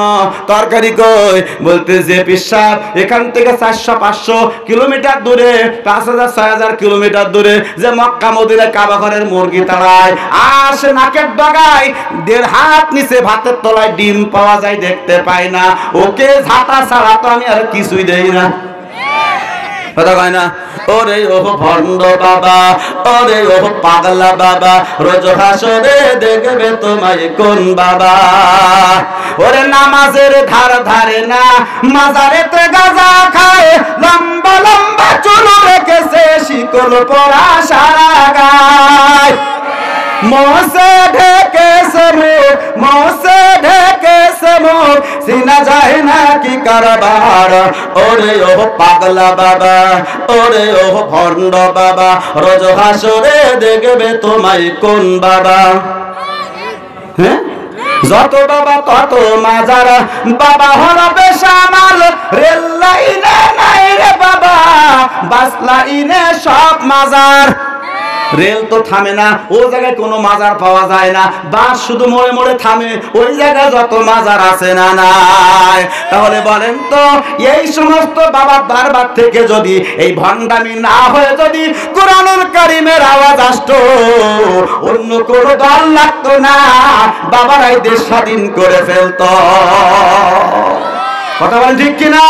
তরকারি কই? বলতেছে পিসাব এখান থেকে 400-500 কিলোমিটার দূরে, 5000-6000 কিলোমিটার দূরে যে মক্কা মদিনা কাবা ঘরের মুরগি তাড়ায়, আসে নাকের ডগায় 1.5 হাত নিচে ভাতের তলায় ডিম পাওয়া যায়, দেখতে পাই না। ওকে ঝাঁটা ছাড়া তো আমি আর কিছুই দেই না। কথা কয় না? ওরে ও ভণ্ড বাবা, ওরে ও পাগলা বাবা, রোজ হাসরে দেখবে তোমায় কোন বাবা? ওরে নামাজের ধার ধারে না, মাজারেতে গাঁজা খায়, লম্বা লম্বা চুল রেখেছে, শিকল পরা সারা গায়, মোসে ঢেকেছে মুখ, মোসে ঢেকেছে মুখ, চিনা যায় না কি কারবার। ওরে ও পাগলা বাবা, ওরে ও ভণ্ড বাবা, রোজ হাসরে দেখবে তোমায় কোন বাবা? হ্যাঁ, যত বাবা তত মাজার, বাবা হলো বেসামাল, রেল লাইনে নাই রে বাবা, বাস লাইনে সব মাজার। রেল তো থামে না, ওই জায়গায় কোনো মাজার পাওয়া যায় না, বাস শুধু মোড়ে মোড়ে থামে, ওই জায়গায় যত মাজার আছে না নাই। তাহলে বলেন তো, এই সমস্ত বাবার দরবার থেকে যদি এই ভণ্ডামি না হয়ে যদি কোরআনুল কারীমের আওয়াজ আসতো, অন্য কোনো দল লাগতো না, বাবারাই দেশ স্বাধীন করে ফেলতো। কথা বলেন ঠিক কিনা?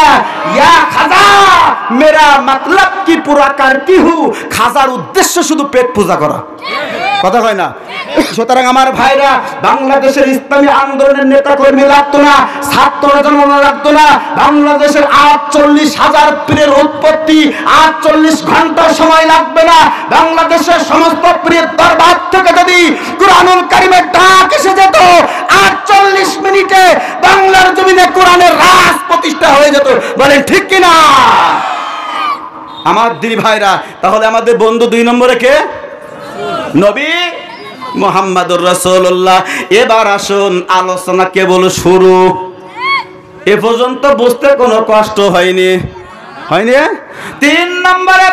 ইয়া খাজা মেরা মতলব কি পুরা করতি হু, খাজার উদ্দেশ্য শুধু পেট পূজা করা। কথা হয় না? সুতরাং আমার ভাইরা, বাংলাদেশের ইসলামী আন্দোলনের নেতা কর্মী লাগতো না, ছাত্ররা জন্ম লাগতো না, বাংলাদেশের 48,000 পীরের উৎপত্তি 48 ঘন্টা সময় লাগবে না। বাংলাদেশের সমস্ত পীরের দরবার থেকে যদি কোরআনুল কারীমের ডাক এসে যেত, 48 মিনিটে বাংলার জমিনে কোরআনের রাজ প্রতিষ্ঠা হয়ে যেত। বলেন ঠিক কিনা আমার দিদি ভাইরা? তাহলে আমাদের বন্ধু 2 নম্বরে কে? নবী মুহাম্মদুর রাসূলুল্লাহ। এবার আসুন, আলোচনা কেবল শুরু। এ পর্যন্ত বুঝতে কোনো কষ্ট হয়নি, হয়নি? 3 নম্বরে,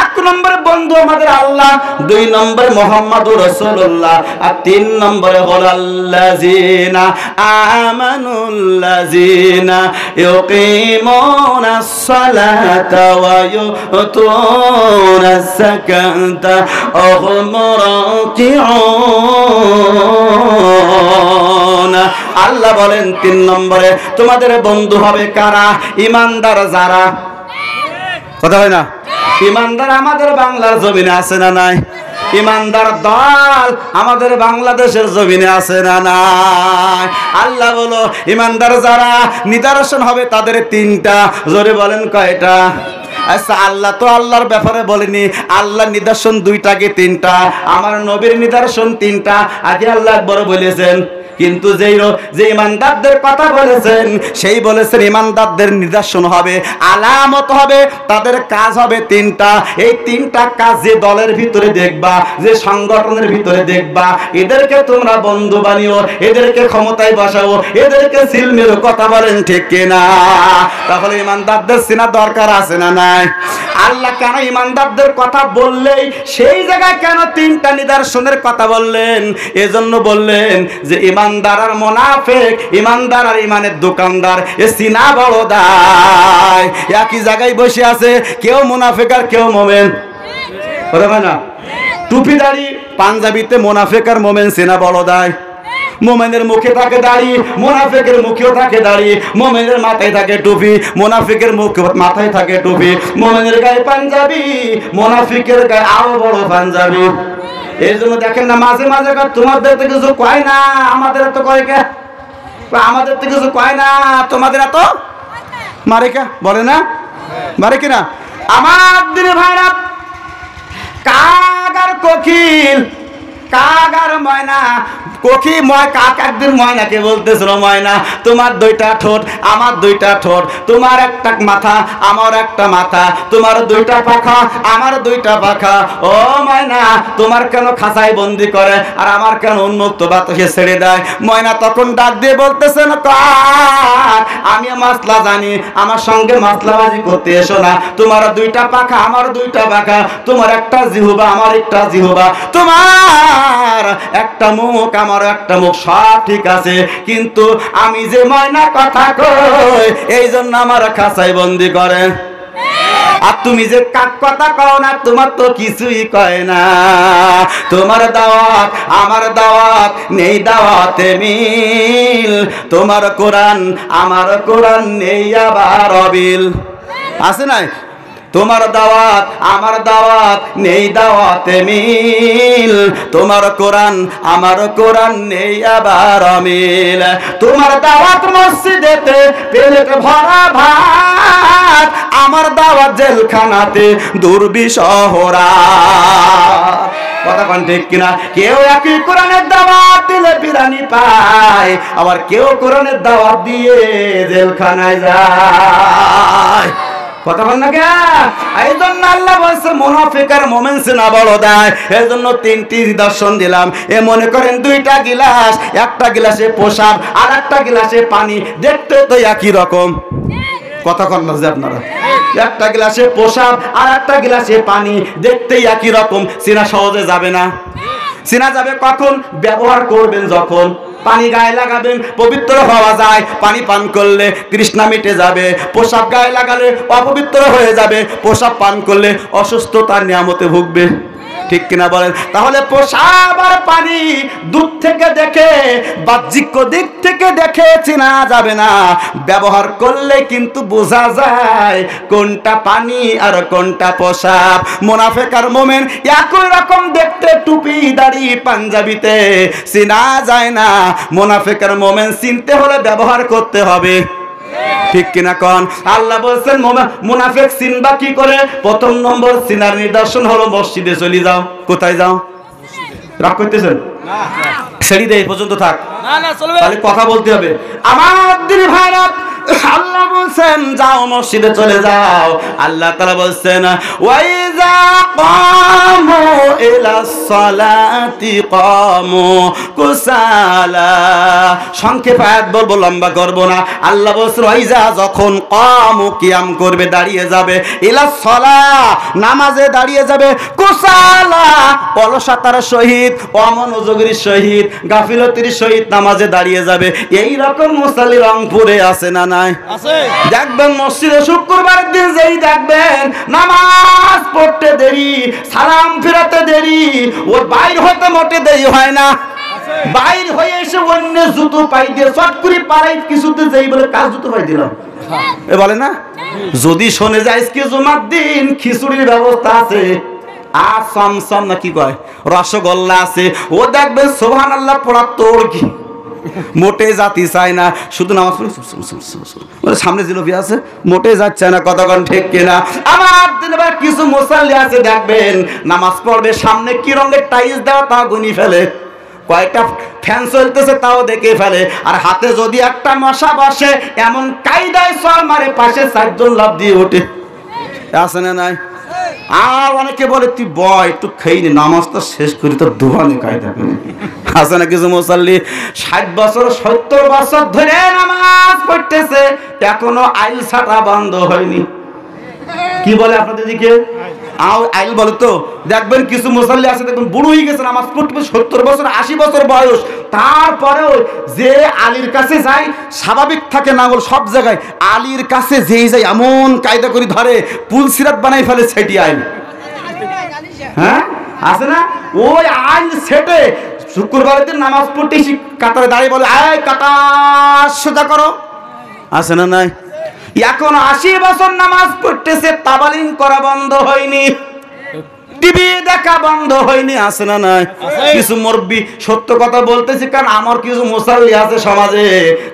1 নম্বরে বন্ধু আমাদের আল্লাহ, 2 নম্বরে মুহাম্মদুর রাসূলুল্লাহ, আর 3 নম্বরে হল আল্লাযিনা আমানুল্লাযিনা ইউকিমুনাস সালাতা ওয়া ইউতুনাস যাকাতা ওয়া হুম রাকিউন। আল্লাহ বলেন 3 নম্বরে তোমাদের বন্ধু হবে কারা? ঈমানদার যারা। কথা হয় না? ঈমানদার আমাদের বাংলার জমিনে আছে না নাই? ঈমানদার দল আমাদের বাংলাদেশের জমিনে আছে না নাই? আল্লাহ বলো ঈমানদার যারা, নিদর্শন হবে তাদের 3টা। জোরে বলেন কয়টা? আচ্ছা, আল্লাহ তো আল্লাহর ব্যাপারে বলেনি, আল্লাহ নিদর্শন 2টা কি 3টা? আমার নবীর নিদর্শন 3টা। আগে আল্লাহ একবার বলেছেন, কিন্তু যে ইমানদারদের কথা বলেছেন, সেই বলেছেন ইমানদারদের নিদর্শন হবে, আলামত হবে, তাদের কাজ হবে 3টা। এই 3টা কাজ যে দলের ভিতরে দেখবা, যে সংগঠনের ভিতরে দেখবা, এদেরকে তোমরা বন্ধু বানিও, এদেরকে ক্ষমতায় বসাও, এদেরকে সিল মেরো। কথা বলেন ঠিক কিনা? তাহলে ইমানদারদের চেনা দরকার আছে না নাই? আল্লাহ কেন ইমানদারদের কথা বললেই সেই জায়গায় কেন 3টা নিদর্শনের কথা বললেন? এজন্য বললেন যে ইমানদার আর মুনাফিক, ইমানদার আর ইমানের দোকানদার, এ চিনা বড় দায়। একই জায়গায় বসে আছে, কেউ মুনাফিক আর কেউ মুমিন। কথা হয় না? টুপি দাড়ি পাঞ্জাবিতে মুনাফিক আর মুমিন চিনা বড় দায়। মুমিনের মুখে থাকে দাড়ি, মুনাফিকের মুখেও থাকে দাড়ি। মুমিনের মাথায় থাকে টুপি, মুনাফিকের মাথায় থাকে টুপি। মুমিনের গায়ে পাঞ্জাবি, মুনাফিকের গায়ে আরো বড় পাঞ্জাবি। এই জন্য দেখেন না, মাঝে মাঝে তোমাদের তো কিছু কয় না, আমাদের এত কয় কে? আমাদের তো কিছু কয় না, তোমাদের এত মারে কে? বলে না, মারে কিনা? আমার দিনে ভাইরা, কাক আর কোকিল, কাক আর ময়না, কোকি কাক একদিন ময়নাকে বলতেছিল, ময়না তোমার 2টা ঠোঁট, আমার 2টা ঠোঁট, তোমার একটা মাথা, আমার একটা মাথা, তোমার 2টা পাখা, আমার 2টা পাখা। ও ময়না, তোমার কেন খাঁচায় বন্দি করে আর আমার কেন উন্মুক্ত বাতাসে ছেড়ে দেয়? ময়না তখন ডাক দিয়ে বলতেছেন, কাক আমি মাসলা জানি, আমার সঙ্গে মাসলাবাজি করতে এসো না। তোমার 2টা পাখা, আমার 2টা পাখা, তোমার একটা জিহ্বা, আমার একটা জিহ্বা, তোমার একটা মুখ, আমারও একটা মুখ, সব ঠিক আছে, কিন্তু আমি যে ময়না কথা কই এই জন্য আমার খাঁচায় বন্দি করে। আর তুমি যে কাক কথা কও না, তোমার তো কিছুই কয় না। তোমার দাওয়াত আমার দাওয়াত নেই দাওয়াতে মিল, তোমার কোরআন আমার কোরআন নেই আবার অবিল। আছে না? তোমার দাওয়াত আমার দাওয়াত নেই দাওয়াতে মিল, তোমার কোরআন আমার কোরআন নেই আবার অমিল। তোমার দাওয়াত মসজিদেতে প্লেট ভরা ভাত, আমার দাওয়াত জেলখানাতে দুর্বিষহ রাত। কথা কোন ঠিক কিনা? কেউ একই কোরআনের দাওয়াত দিলে বিরানি পায়, আবার কেউ কোরআনের দাওয়াত দিয়ে জেলখানায় যায়। কথা বল না কে? এই জন্য আল্লাহ বলছে মুনাফিক আর মুমিন সিনা বড় দেয়। এই জন্য তিনটি নিদর্শন দিলাম। এ মনে করেন দুইটা গিলাস, একটা গিলাসে প্রসাদ আর একটা গিলাসে পানি, দেখতে তো একই রকম। কথা কন না আপনারা? একটা গিলাসে প্রসাদ আর একটা গিলাসে পানি, দেখতেই একই রকম, চিনা সহজে যাবে না। চিনা যাবে কখন? ব্যবহার করবেন যখন। পানি গায়ে লাগাবেন, পবিত্র হওয়া যায়, পানি পান করলে তৃষ্ণা মিটে যাবে। পোশাক গায়ে লাগালে অপবিত্র হয়ে যাবে, পোশাক পান করলে অসুস্থতার নিয়ামতে ভুগবে। ঠিক কিনা বলেন? তাহলে পোশাক আর পানি দূর থেকে দেখে, বাহ্যিক দিক থেকে দেখে চেনা যাবে না, ব্যবহার করলে কিন্তু বোঝা যায় কোনটা পানি আর কোনটা পোশাক। মুনাফিক আর মুমিন একই রকম দেখতে, টুপি দাড়ি পাঞ্জাবিতে চেনা যায় না। মুনাফিক আর মুমিন চিনতে হলে ব্যবহার করতে হবে। ঠিক কিনা কন? আল্লাহ বলছেন মুনাফিক চিনবা কি করে? প্রথম নম্বর চিনার নিদর্শন হলো মসজিদে চলে যাও। কোথায় যাও? রাগ করতেছেন? ছেড়ে দে, এই পর্যন্ত থাক, তাহলে কথা বলতে হবে। আমার দিদি ভাইরা, আল্লাহ বলছেন যাও মসজিদে চলে যাও। আল্লাহ তাআলা বলছেন ওয়াইজা কামু ইলাস সালাতি কামু কুসালা। সংক্ষেপে আয়াত বলবো, লম্বা করব না। আল্লাহ বলছেন ওয়াইজা, যখন কামু কিয়াম করবে, দাঁড়িয়ে যাবে, ইলাস সালাহ নামাজে দাঁড়িয়ে যাবে, কুসালা অলসতার সহিত, অমনোযোগের সহিত, গাফিলতির সহিত নামাজে দাঁড়িয়ে যাবে। এই রকম মুসাল্লি রংপুরে আছে না? দেখবেন মসজিদে শুক্রবার দিন যেই দেখবেন নামাজ পড়তে দেরি, সালাম ফিরাতে দেরি, ওর বাইর হতে মোটে দেরি হয় না। বাইর হয়ে এসে অন্য জুতো পাই দিয়ে চট করে পাড়াই কিছুতে যেই বলে কাজ জুতো পাই দিলাম, এ বলে না? যদি শোনে যায় আজকে জুমার দিন খিচুড়ির ব্যবস্থা আছে, আর সমসম না কি কয় রসগোল্লা আছে, ও দেখবেন সুবহানাল্লাহ পড়া তোর কি মোটে জাতি চায় না, শুধু নামাজ পড়ে সামনে জিলপি আছে, মোটে যাচ্ছে না। কতক্ষণ ঠিক কিনা? আমার দিনবার কিছু মুসাল্লি আছে দেখবেন নামাজ পড়বে, সামনে কি রঙের টাইলস দেওয়া তা গুনি ফেলে, কয়েকটা ফ্যান চলতেছে তাও দেখে ফেলে, আর হাতে যদি একটা মশা বসে এমন কায়দায় সর মারে পাশে চারজন লাভ দিয়ে ওঠে। আছে না নাই? আর অনেকে বলে তুই বয় একটু খেয়ে নি, নামাজটা শেষ করি, তোর দোকানে কায়দা করে। আছে না কিছু মুসাল্লি 60 বছর 70 বছর ধরে নামাজ পড়তেছে, এখনো আইল ছাটা বন্ধ হয়নি। কি বলে আপনাদের দিকে? আইল বলে তো। দেখবেন কিছু মুসাল্লি আছে, দেখবেন বুড়ো হয়ে গেছে, নামাজ পড়তে 70 বছর 80 বছর বয়স, তারপরেও যে আলীর কাছে যায়, স্বাভাবিক থাকে না বল সব জায়গায়, আলীর কাছে যেই যায় এমন কায়দা করে ধরে, পুল সিরাত বানাই ফেলে সেটি আইল। হ্যাঁ আছে না? ওই আইল সেটে শুক্রবারের দিন নামাজ পড়তে কাতারে দাঁড়িয়ে বলে আয় কাতার সোজা করো। আছে না নাই? এখন 80 বছর নামাজ পড়তেছে, তাবালিং করা বন্ধ হয়নি, টিভি দেখা বন্ধ হয়নি। আছে না নাই? কিছু মুরব্বি, সত্য কথা বলতেছি কারণ আমার কিছু মুসাল্লি আছে সমাজে,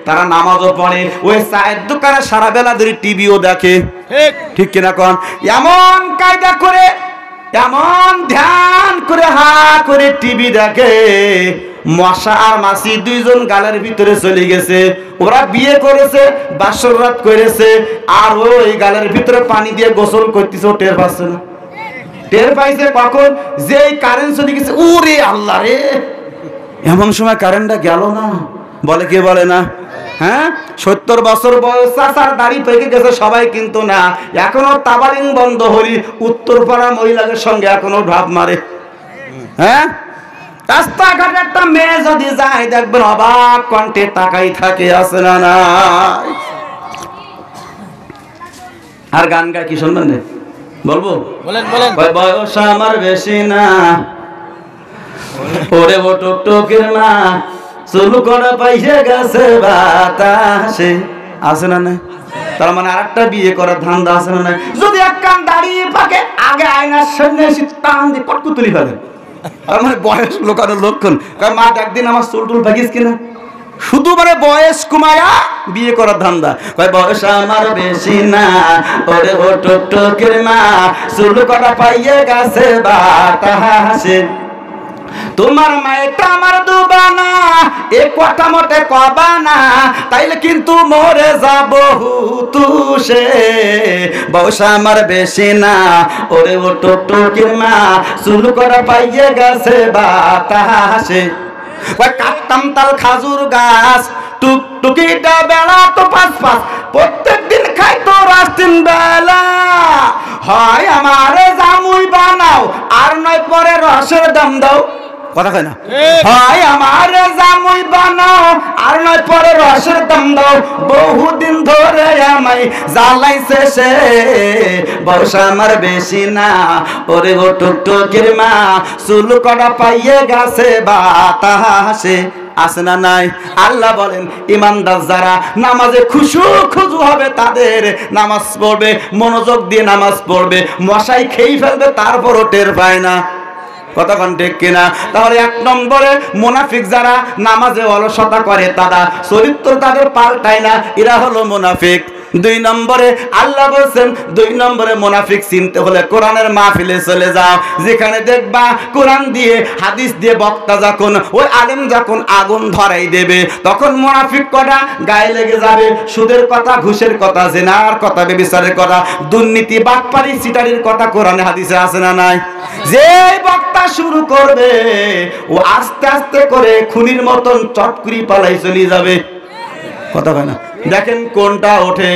তারা নামাজও পড়ে, ওই চায়ের দোকানে সারা বেলা ধরে টিভিও দেখে। ঠিক কিনা কন? এমন কায়দা করে, এমন ধ্যান করে, হা করে টিভি দেখে, মশা আর মাছি দুইজন গালের ভিতরে চলে গেছে। ওরা বিয়ে করেছে, বাসর রাত করেছে, আর ওই গালের ভিতরে পানি দিয়ে গোসল করতেছে, ও টের পাচ্ছে না। টের পাইছে কখন? যেই কারেন্ট চলে গেছে, ওরে আল্লাহ রে, এমন সময় কারেন্টটা গেল না, বলে কে বলে না? হ্যাঁ 70 বছর বয়স, চাচার দাড়ি পেকে গেছে সবাই, কিন্তু না, এখনো তাবালিং বন্ধ হলি, উত্তরপাড়া মহিলাদের সঙ্গে এখনো ভাব মারে। হ্যাঁ রাস্তাঘাটে একটা মেয়ে যদি যায় দেখবেন অবাক কণ্ঠে তাকাই থাকে, আছে না নাই? আর গান গায় কি শুনবেন না? বলবো, বলেন বলেন। বয়স আমার বেশি না, ওরে ও টুকটুকির মা, চুল করা পাইছে গেছে বাতাসে, আছে না নাই? তার মানে আরেকটা বিয়ে করার ধান্দা আছে না নাই? যদি এক কান দাঁড়িয়ে পাকে আগে আয়নার সামনে এসে টান দিয়ে পটকু তুলি ফেলে, তার মানে বয়স লোকানোর লক্ষণ। কারণ মা একদিন আমার চুল টুল ভাগিস কিনা, শুধু মানে বয়স কমায়া বিয়ে করার ধান্দা। কয় বয়স আমার বেশি না, ওরে ও টুকটুকির মা, চুল করা পাইয়ে গেছে বাতাসে, তোমার মায়েরটা আমার দুবানা, এ কথা মোটে কবানা, তাইলে কিন্তু মরে যাব তুষে। বয়স আমার বেশি না, ওরে ও টুকটুকির মা, চুল করা পাইয়ে গেছে বাতাসে। কাটতাম তাল খাজুর গাছ, টুকটুকিটা বেলা তো পাঁচ পাঁচ, প্রত্যেক দিন খাইতো রাত তিন বেলা। হয় আমারে জামুই বানাও, আর নয় পরে রসের দাম দাও, কথা কয় না? হয় আমারে জামুই বানাও, আর নয় পরে রসের দাম দাও, বহুদিন ধরে আমায় জ্বালাইছে সে। বয়স আমার বেশি না, ওরে ও টুকটুকির মা, চুল করা পাইয়ে গেছে বাতাসে, আছে না নাই? আল্লাহ বলেন ইমানদার যারা নামাজে খুশু খুজু হবে তাদের নামাজ পড়বে, মনোযোগ দিয়ে নামাজ পড়বে, মশাই খেয়ে ফেলবে তারপরও টের পায় না, কতক্ষণ ঠিক কিনা? তাহলে এক নম্বরে মুনাফিক যারা নামাজে অলসতা করে, তারা চরিত্র তাদের পাল্টায় না, এরা হলো মুনাফিক। দুই নম্বরে আল্লাহ বলছেন, দুই নম্বরে মুনাফিক চিনতে হলে কোরআনের মাহফিলে চলে যাও, যেখানে দেখবা কোরআন দিয়ে হাদিস দিয়ে বক্তা যখন, ওই আলেম যখন আগুন ধরাই দেবে, তখন মুনাফিক কটা গায়ে লেগে যাবে। সুদের কথা, ঘুষের কথা, জিনার কথা, ব্যভিচারের কথা, দুর্নীতি, বাটপারি, সিটারির কথা কোরআনে হাদিসে আছে না নাই? যে বক্তা শুরু করবে ও আস্তে আস্তে করে খুনির মতন চটকুরি পালাই চলে যাবে, কথা হয় না? দেখেন কোনটা ওঠে,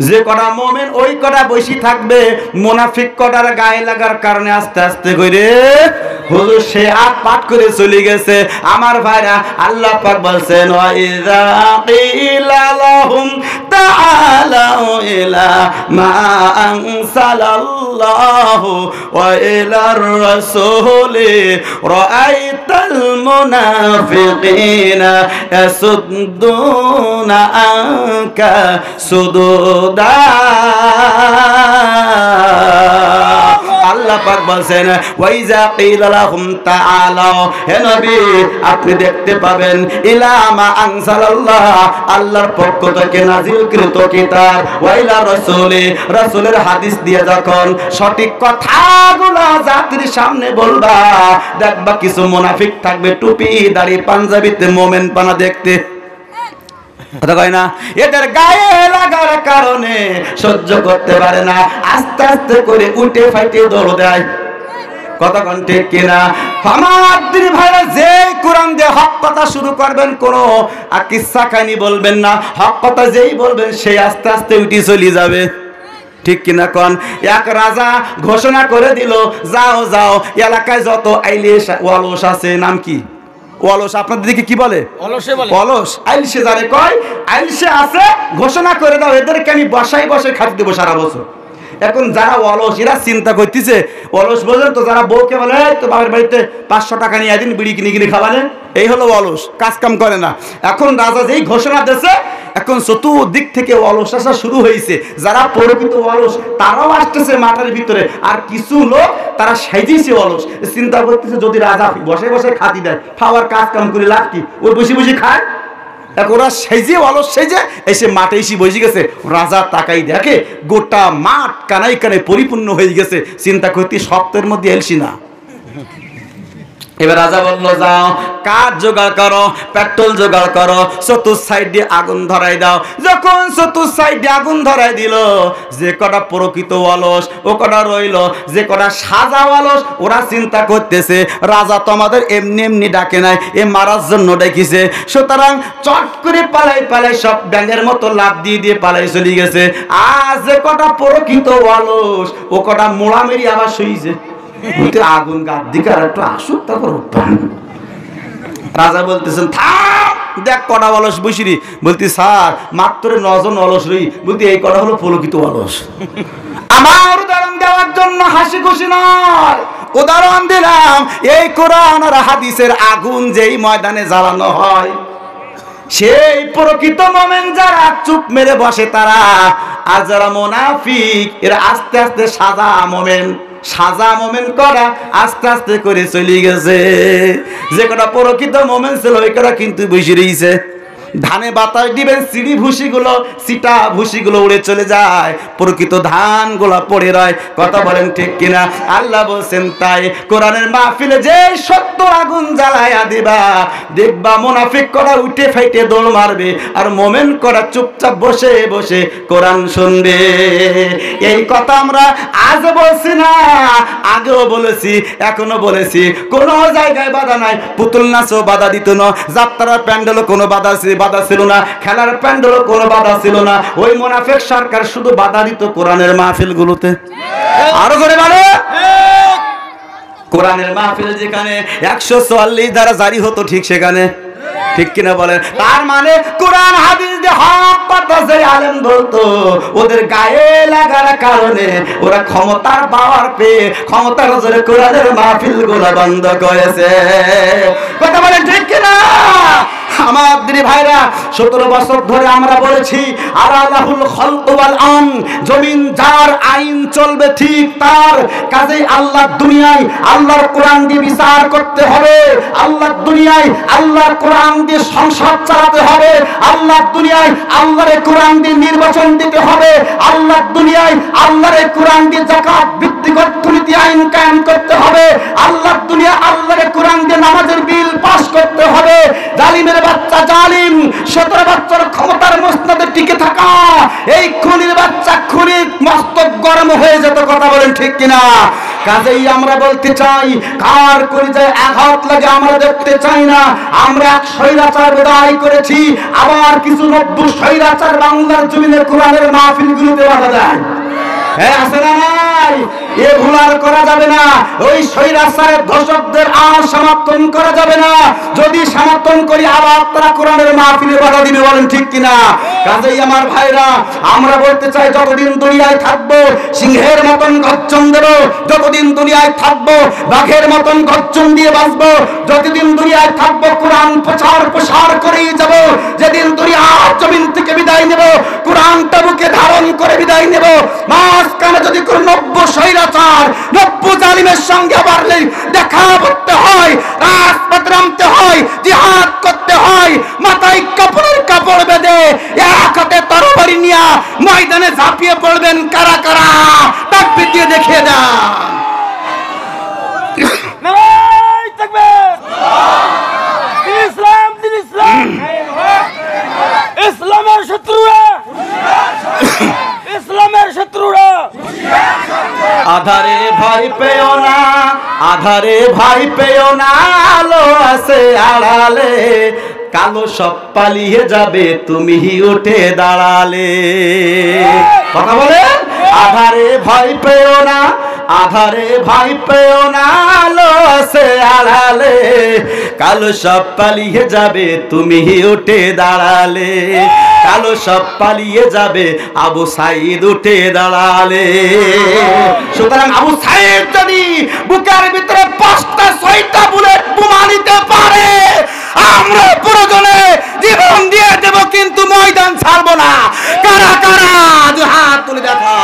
যে কটা মোমেন ওই কটা বসে থাকবে, মুনাফিক কটার গায়ে লাগার কারণে আস্তে আস্তে করে হুজুর সে আট পাট করে চলে গেছে। আমার ভাইরা, আল্লাহ পাক বলছেন ওয়া ইযা কিলা লাহুম তাআলাউ ইলা মা আনসালাল্লাহু ওয়া ইলার রাসূলি রাআইতাল মুনাফিকিনা ইয়াসুদ্দুনা আনকা সুদুদা। আল্লাহ পাক বলেন ওয়াইজা কিলা লাহুম তাআলাউ, হে নবী আপনি দেখতে পাবেন ইলা মা আনসালাল্লাহ, আল্লাহর পক্ষ থেকে নাযিলকৃত কিতাব, ওয়াইলা রাসূলি, রাসূলের হাদিস দিয়ে যখন সঠিক কথাগুলো জাতির সামনে বলবা, দেখবা কিছু মুনাফিক থাকবে টুপি দাড়ি পাঞ্জাবিতে মোমেন পানা দেখতে, কথা কয় না? এদের গায়ে লাগার কারণে সহ্য করতে পারে না, আস্তে আস্তে করে উঠে ফাইটে দৌড় দেয়, কতক্ষণ ঠিক কিনা? আমার দিদি ভাইরা, যে কোরআন দিয়ে হক কথা শুরু করবেন, কোনো কিসসা কাহিনী বলবেন না, হক কথা যেই বলবেন সেই আস্তে আস্তে উঠে চলে যাবে, ঠিক কিনা কোন? এক রাজা ঘোষণা করে দিল, যাও যাও এলাকায় যত আইলিশ ওয়ালস আছে, নাম কি? অলস, আপনাদের দিকে কি বলে? অলস, আইলসে যারে কয়, আইলসে আছে, ঘোষণা করে দাও এদেরকে আমি বসাই বসে খাদ্য দেবো সারা বছর। এখন যারা অলস, এরা চিন্তা করতেছে, অলস বোঝেন তো, যারা বউকে বলে তো বাবার বাড়িতে 500 টাকা নিয়ে দিন, বিড়ি কিনে কিনে খাওয়ালে, এই হলো অলস, কাজ কাম করে না। এখন রাজা যেই ঘোষণা দিয়েছে, এখন চতুর্দিক থেকে অলস আসা শুরু হয়েছে। যারা প্রকৃত অলস তারাও আসতেছে মাঠের ভিতরে, আর কিছু লোক তারা সাইজেছে অলস, চিন্তা করতেছে যদি রাজা বসে বসে খাতি দেয়, খাওয়ার কাজ কাম করে লাভ কি, ওই বসে বসে খায়। ওরা সেজে অলস সেজে এসে মাঠে এসে বসে গেছে, রাজা তাকাই দেখে গোটা মাঠ কানাই কানাই পরিপূর্ণ হয়ে গেছে, চিন্তা করতে সপ্তাহের মধ্যে এলসি না। এবার রাজা বললো, যাও কাঠ জোগাড় করো, পেট্রোল জোগাড় করো, চতুর সাইড দিয়ে আগুন ধরাই দাও। যখন চতুর সাইড দিয়ে আগুন ধরাই দিল, যে কটা প্রকৃত অলস ও কটা রইল, যে কটা সাজা অলস, ওরা চিন্তা করতেছে রাজা তো আমাদের এমনি এমনি ডাকে নাই, এ মারার জন্য ডেকেছে, সুতরাং চট করে পালাই পালাই সব ব্যাঙের মতো লাভ দিয়ে দিয়ে পালাই চলে গেছে। আর যে কটা প্রকৃত অলস ও কটা মোড়া মেরি আবার শুইছে, বলতে আগুন গাছ দিকে আর একটু আসুক তারপর উঠবেন। রাজা বলতেছেন থাম, দেখ কটা অলস বসিরি। বলতি স্যার মাত্র 9 জন অলস রই। বলতি এই কটা হলো প্রকৃত অলস। আমার উদাহরণ দেওয়ার জন্য হাসি খুশি নয়, উদাহরণ দিলাম এই কোরআন আর হাদিসের আগুন যেই ময়দানে জ্বালানো হয়, সেই প্রকৃত মোমেন যারা চুপ মেরে বসে তারা, আর যারা মুনাফিক এরা আস্তে আস্তে সাজা মোমেন করা আস্তে আস্তে করে চলে গেছে। যে কটা প্রকৃত মোমেন ছিল ওই কটা কিন্তু বসে রয়েছে। ধানে বাতাস দিবেন, সিঁড়ি ভুসিগুলো সিটা ভুসিগুলো উড়ে চলে যায়, প্রকৃত ধানগুলো পড়ে রয়। কথা বলেন ঠিক কিনা? আল্লাহ বলছেন তাই কোরআনের মাহফিলে যে সত্য আগুন জ্বালায়া দিবা, দেখবা মুনাফিক করা উঠে ফাইটে দৌড় মারবে, আর মোমেন করা চুপচাপ বসে বসে কোরআন শুনবে। এই কথা আমরা আজ বলছি না, আগেও বলেছি, এখনো বলেছি। কোনো জায়গায় বাধা নাই। পুতুল নাচও বাধা দিত না, যাত্রার প্যান্ডেলও কোনো বাধা ছিল না, খেলার প্যান্ডেলও কোনো বাধা ছিল না। ওই মুনাফিক সরকার শুধু বাধা দিত কোরআনের মাহফিলগুলোতে। আরো করে বলে কোরআনের মাহফিল যেখানে 144 ধারা জারি হতো ঠিক সেখানে, ঠিক কিনা বলেন? তার মানে কোরআন হাদিস দিয়ে হক কথা যে আলেম বলতো, ওদের গায়ে লাগার কারণে ওরা ক্ষমতার পাওয়ার পেয়ে ক্ষমতার জোরে কোরআনের মাহফিলগুলো বন্ধ করেছে। কথা বলেন ঠিক কিনা? আমার দিদি ভাইরা 17 বছর ধরে আমরা বলেছি আলাহুল খালক ওয়াল আম, জমিন যার আইন চলবে ঠিক তার। কাজেই আল্লাহর দুনিয়ায় আল্লাহর কোরআন দিয়ে বিচার করতে হবে, আল্লাহর দুনিয়ায় আল্লাহর কোরআন দিয়ে সংসার চালাতে হবে, আল্লাহর দুনিয়ায় আল্লাহর কোরআন দিয়ে নির্বাচন দিতে হবে, আল্লাহর দুনিয়ায় আল্লাহর কোরআন দিয়ে যাকাত ভিত্তিক অর্থনীতি আইন কায়েম করতে হবে, আল্লাহর দুনিয়া আল্লাহর কোরআন দিয়ে নামাজের বিল পাস করতে হবে। জালিমের বাচ্চা জালিম, 17 বছর ক্ষমতার মসনদে টিকে থাকা এই খুনির বাচ্চা খুনির মস্তক গরম হয়ে যেত। কথা বলেন ঠিক কিনা? কাজেই আমরা বলতে চাই, কার কলিজায় আঘাত লাগে আমরা দেখতে চাই না। আমরা এক স্বৈরাচার বিদায় করেছি, আবার কিছু নব্য স্বৈরাচার বাংলার জমিনে কোরআনের মাহফিলগুলোতে বাধা দেয়। হ্যাঁ, আছে না নাই? এ ভুলার করা যাবে না। ওই স্বৈরাচারের দোষকদের আর সমর্থন করা যাবে না। যদি সমর্থন করি আবার তারা কোরআনের মাহফিলে বাধা দিবে। বলেন ঠিক কিনা? কাজেই আমার ভাইরা আমরা বলতে চাই, যতদিন দুনিয়ায় থাকবো সিংহের মতন গর্জন দেব, যতদিন দুনিয়ায় থাকবো বাঘের মতন গর্জন দিয়ে বাঁচবো, যতদিন দুনিয়ায় থাকবো কোরআন প্রসার করেই যাব। যেদিন দুনিয়ার জমিন থেকে বিদায় নেব, কোরআনটা বুকে ধারণ করে বিদায় নেব। মাঝখানে যদি কোনো নব্য স্বৈরাচার নব্য জালিমের সঙ্গে আবার দেখা করতে হয়, রাজপথে নামতে হয়, জিহাদ করতে হয়, মাথায় কাপড়ের কাপড় বেঁধে এক হাতে তরবারি নিয়ে ময়দানে ঝাঁপিয়ে পড়বেন কারা কারা? তাকবীর দিয়ে দেখিয়ে দেন। নারায়ে তাকবীর। ইসলাম দিন ইসলাম, ইসলামের শত্রুরা, ইসলামের শত্রুরা। আধারে ভয় পেও না, আধারে ভয় পেও না, আলো আছে আড়ালে, কালো সব পালিয়ে যাবে তুমি উঠে দাঁড়ালে। কথা বলেন, আধারে ভয় পেও না, আধারে ভয় পেও না, আলো আছে আড়ালে, কালো সব পালিয়ে যাবে তুমি উঠে দাঁড়ালে, কালো সব পালিয়ে যাবে আবু সাইদ উঠে দাঁড়ালে। সুতরাং আবু সাইদ যদি বুকের ভিতরে 5টা 6টা বুলেট বোমা নিতে পারে, আমরা প্রয়োজনে জীবন দিয়ে দেব, কিন্তু ময়দান ছাড়বো না। কারা কারা হাত তুলে দেখা?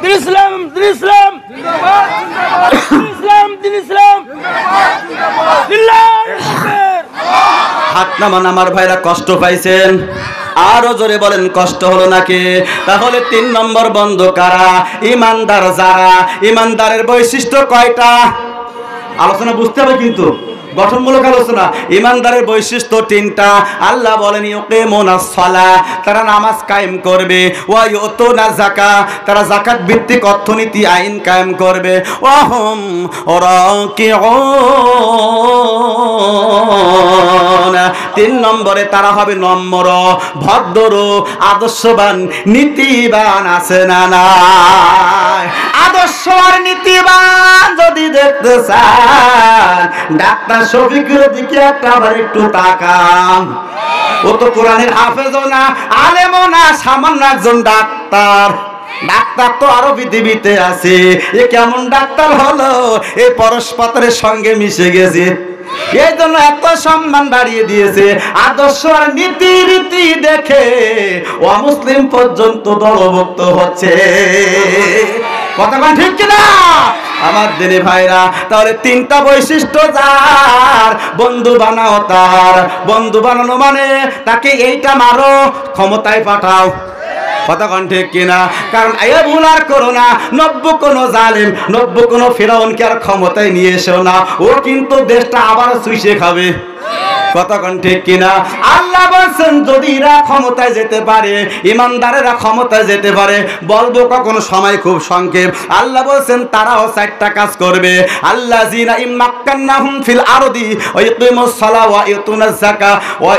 দিন ইসলাম, দিন ইসলাম, ইসলাম, দিন ইসলাম। হাত নামান আমার ভাইরা, কষ্ট পাইছেন? আরো জোরে বলেন, কষ্ট হলো নাকি? তাহলে 3 নম্বর বন্ধ কারা? ইমানদার যারা। ইমানদারের বৈশিষ্ট্য কয়টা? আলোচনা বুঝতে হবে কিন্তু, গঠনমূলক আলোচনা। ইমানদারের বৈশিষ্ট্য 3টা। আল্লাহ বলেন ইউকিমুনাস সালাহ, তারা নামাজ কায়েম করবে, ওয়া ইউতুনা যাকাত, তারা যাকাত ভিত্তিক অর্থনীতি আইন কায়েম করবে, ওয়া হুম রাকিউন। 3 নম্বরে তারা হবে নম্র, ভদ্র, আদর্শবান, নীতিবান। আছে না নাই? আদর্শ আর নীতিবান যদি দেখতে চান, ডাক্তার শফিকের দিকে একবার একটু তাকান। ও তো কোরআনের হাফেজও না, আলেমও না, সামান্য একজন ডাক্তার। ডাক্তার তো আরো পৃথিবীতে আছে, এ কেমন ডাক্তার হলো? এই পরস্পরের সঙ্গে মিশে গেছে, এই জন্য এত সম্মান বাড়িয়ে দিয়েছে। আদর্শ আর নীতি রীতি দেখে অমুসলিম পর্যন্ত দলভুক্ত হচ্ছে। কতক্ষণ ঠিক কিনা আমার দিনে ভাইরা? তাহলে তিনটা বৈশিষ্ট্য যার, বন্ধু বানাও তার। বন্ধু বানানো মানে তাকে এইটা মারো, ক্ষমতায় পাঠাও। কতক্ষণ ঠিক কিনা? কারণ এ ভুল আর করো না, নব্য কোনো জালেম, নব্য কোনো ফেরাউনকে আর ক্ষমতায় নিয়ে এসো না, ও কিন্তু দেশটা আবার চুষে খাবে। কতক্ষণ ঠিক কিনা? আল্লাহ বলছেন যদি এরা ক্ষমতায় যেতে পারে, ইমানদারেরা ক্ষমতায় যেতে পারে, বলবো কখন, সময় খুব সংক্ষেপ। আল্লাহ বলছেন তারাও চারটা কাজ করবে। আল্লাযিনা ইম্মাক্কান্নাহুম ফিল আরদি ওয়া ইকিমুস সালাহ ওয়া ইউতুনাজ যাকাত ওয়া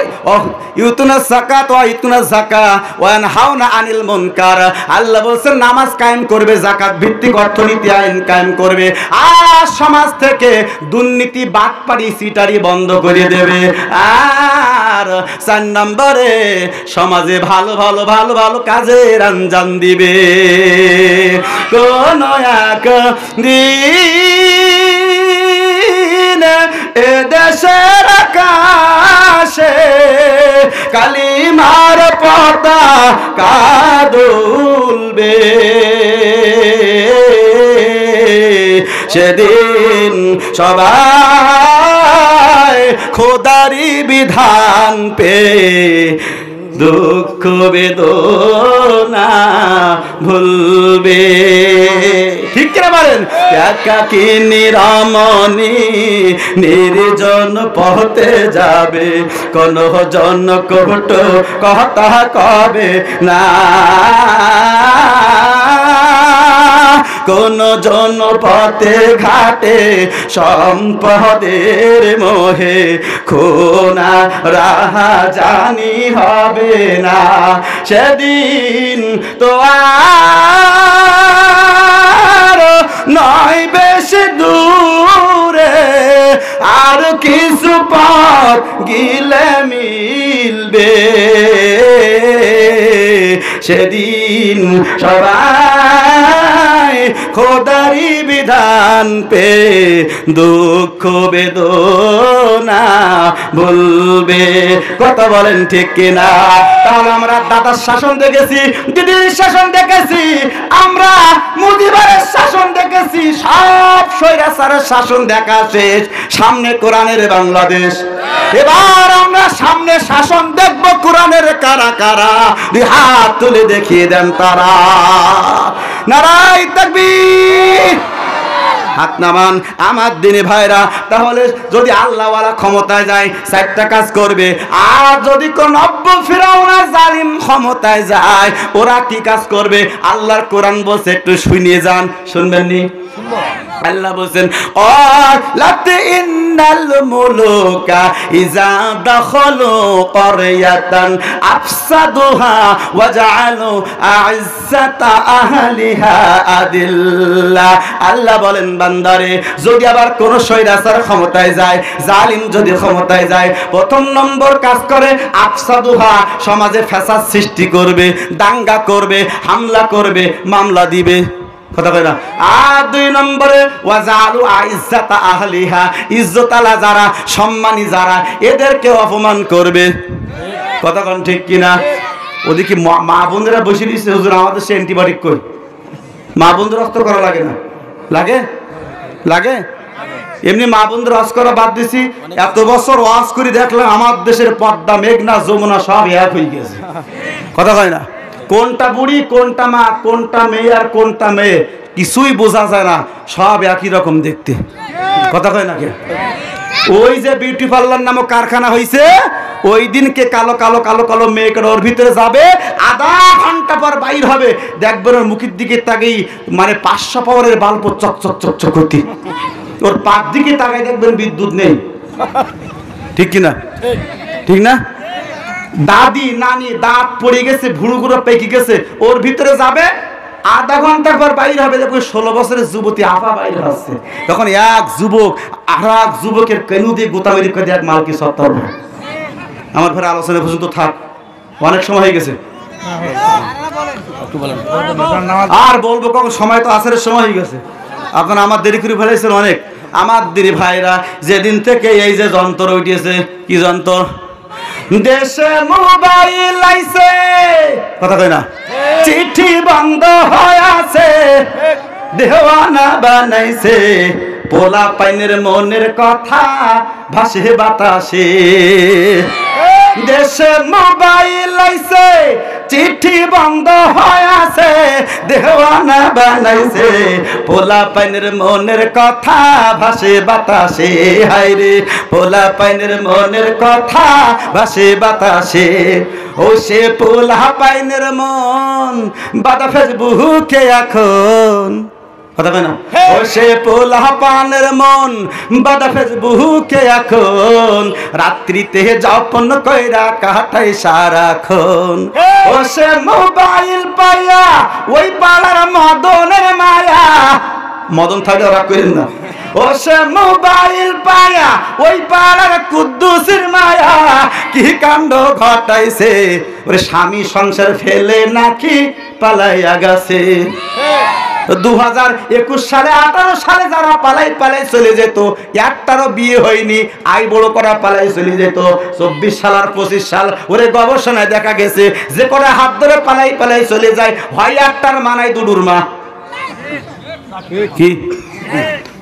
ইউতুনাজ যাকাত ওয়া ইউতুনাজ যাকাত ওয়া ইয়ানহাউনা আনিল মুনকার। আল্লাহ বলছেন নামাজ কায়েম করবে, যাকাত ভিত্তিক অর্থনীতি আইন কায়েম করবে, আর সমাজ থেকে দুর্নীতি, বাটপারি, সিটারি বন্ধ করে দেবে। আর 4 নম্বরে সমাজে ভালো ভালো ভালো ভালো কাজের আঞ্জাম দিবে। কোন এক দিন এ দেশের আকাশে কালিমার পতাকা দুলবে, সেদিন সবাই খোদারি বিধান পে দুঃখ বেদনা ভুলবে। ঠিক কিনা বলেন? একাকী নিরমণি নির্জন পথে যাবে, কোন জন কোট কথা কবে না, কোন জন পথে ঘাটে সম্পদের মোহে খুনা রাহা জানি হবে না, সেদিন তো আর নয় বেশি দূরে, আর কিছু পথ গিলে মিলবে, সেদিন সবাই খোদারি বিধান পে দুঃখ বেদনা ভুলবে। কথা বলেন ঠিক কিনা? তাহলে আমরা দাদার শাসন দেখেছি, দিদির শাসন দেখেছি, আমরা মুজিবের শাসন দেখেছি, সব স্বৈরাচারের শাসন দেখা শেষ। সামনে কোরআনের বাংলাদেশ। এবার আমরা সামনে শাসন দেখব কোরআনের। কারা কারা? হাত তুলে দেখিয়ে দেন তারা। নারায়ে তাকবীর। হাত নামান আমার দিনে ভাইরা। তাহলে যদি আল্লাহওয়ালা ক্ষমতায় যায়, 4টা কাজ করবে। আর যদি কোন নব্য ফিরাউন জালিম ক্ষমতায় যায়, ওরা কি কাজ করবে? আল্লাহর কোরআন বলছে, একটু শুনিয়ে যান। শুনবেন নি? আল্লাহ বলছেন লাতে ইন্নাল মুলুকা ইজা দাখালু ক্বরিয়াতান আফসাদুহা ওয়া জাআলু আ'ইজ্জাতা আহলিহা আদিল্লা। আল্লাহ বলেন বান্দারে, যদি আবার কোন স্বৈরাচার ক্ষমতায় যায়, জালিম যদি ক্ষমতায় যায়, প্রথম নম্বর কাজ করে আফসাদুহা, সমাজে ফ্যাসাদ সৃষ্টি করবে, দাঙ্গা করবে, হামলা করবে, মামলা দিবে। কথা কয় না? আর 2 নম্বরে ওয়াজালু আইজ্জাতা আহলিহা, ইজ্জতালা যারা, সম্মানী যারা, এদেরকে অপমান করবে। কথা কোন ঠিক কিনা? ওদিকে মা বোনেরা বসে দিচ্ছে, হুজুর আমাদের সে অ্যান্টিবায়োটিক কই। মা বোনদের রক্ত করা লাগে না? লাগে? লাগে? এমনি মা বোনদের ওয়াজ করা বাদ দিছি। এত বছর ওয়াজ করে দেখলাম আমার দেশের পদ্মা, মেঘনা, যমুনা সব এক হয়ে গেছে। কথা কয় না? কোনটা বুড়ি, কোনটা মা, কোনটা মেয়ে আর কোনটা মেয়ে কিছুই বোঝা যায় না, সব একই রকম দেখতে। কথা কয় না? ওই যে বিউটি পার্লার নামক কারখানা হয়েছে, ওই দিনকে কালো কালো কালো কালো মেয়েকে ওর ভিতরে যাবে, আধা ঘন্টা পর বাইর হবে, দেখবেন ওর মুখের দিকে তাকেই মানে 500 পাওয়ারের বাল্ব চক চক চক চক করতে, ওর পাক দিকে তাকাই দেখবেন বিদ্যুৎ নেই। ঠিক কিনা? ঠিক না? দাদি নানি দাঁত পড়ে গেছে, ভুড়ুগুলো পেকে গেছে, ওর ভিতরে যাবে, আধা ঘন্টা পর বাইরে হবে, দেখো 16 বছরের যুবতী আপা বাইরে আসছে। তখন এক যুবক আর এক যুবকের কেনু দিয়ে গোতামেরি করে এক মালকি সত্তর। আমার ঘরে আলোচনা পর্যন্ত থাক, অনেক সময় হয়ে গেছে। আর বলবো কখন, সময় তো আসরের সময় হয়ে গেছে। আপনারা আমার দেরি করে ফেলেছেন অনেক। আমার দিদি ভাইরা, যেদিন থেকে এই যে যন্ত্র উঠেছে, কি যন্ত্র, দেশে মোবাইল আইছে, কথা কয় না, চিঠি বন্ধ হয়ে আছে, দেওয়ানা বানাইছে, পোলা পাইনের মনের কথা ভাসে বাতাসে। দেশে মোবাইল আইছে, চিঠি বন্ধ হয়ে আছে, দেওয়ানা বানাইছে, পোলা পাইনের মনের কথা ভাসে বাতাসে। হায়রে পোলা পাইনের মনের কথা ভাসে বাতাসে। ও সে পোলা পাইনের মন বাদা ফেসবুকে এখন, কথা কয় না, ও সে পোলা পানের মন বাদা ফেসবুকে এখন, রাত্রিতে যাপন কইরা কাটাই সারাক্ষণ। ও সে মোবাইল পাইয়া ওই পাড়ার মদনের মায়া, মদন থাকলে ওরা করেন না। ও সে মোবাইল পাইয়া ওই পাড়ার কুদ্দুসের মায়া, কি কাণ্ড ঘটাইছে, ওরে স্বামী সংসার ফেলে নাকি পালাইয়া গেছে। 2021 সালে 18 সালে যারা পালাই পালাই চলে যেত, একটারও বিয়ে হয়নি, আই বড় করা পালাই চলে যেত। 24 সাল আর 25 সাল ওরে গবেষণায় দেখা গেছে, যে করে হাত ধরে পালাই পালাই চলে যায়, হয় একটার মানায় দুডুর মা। কি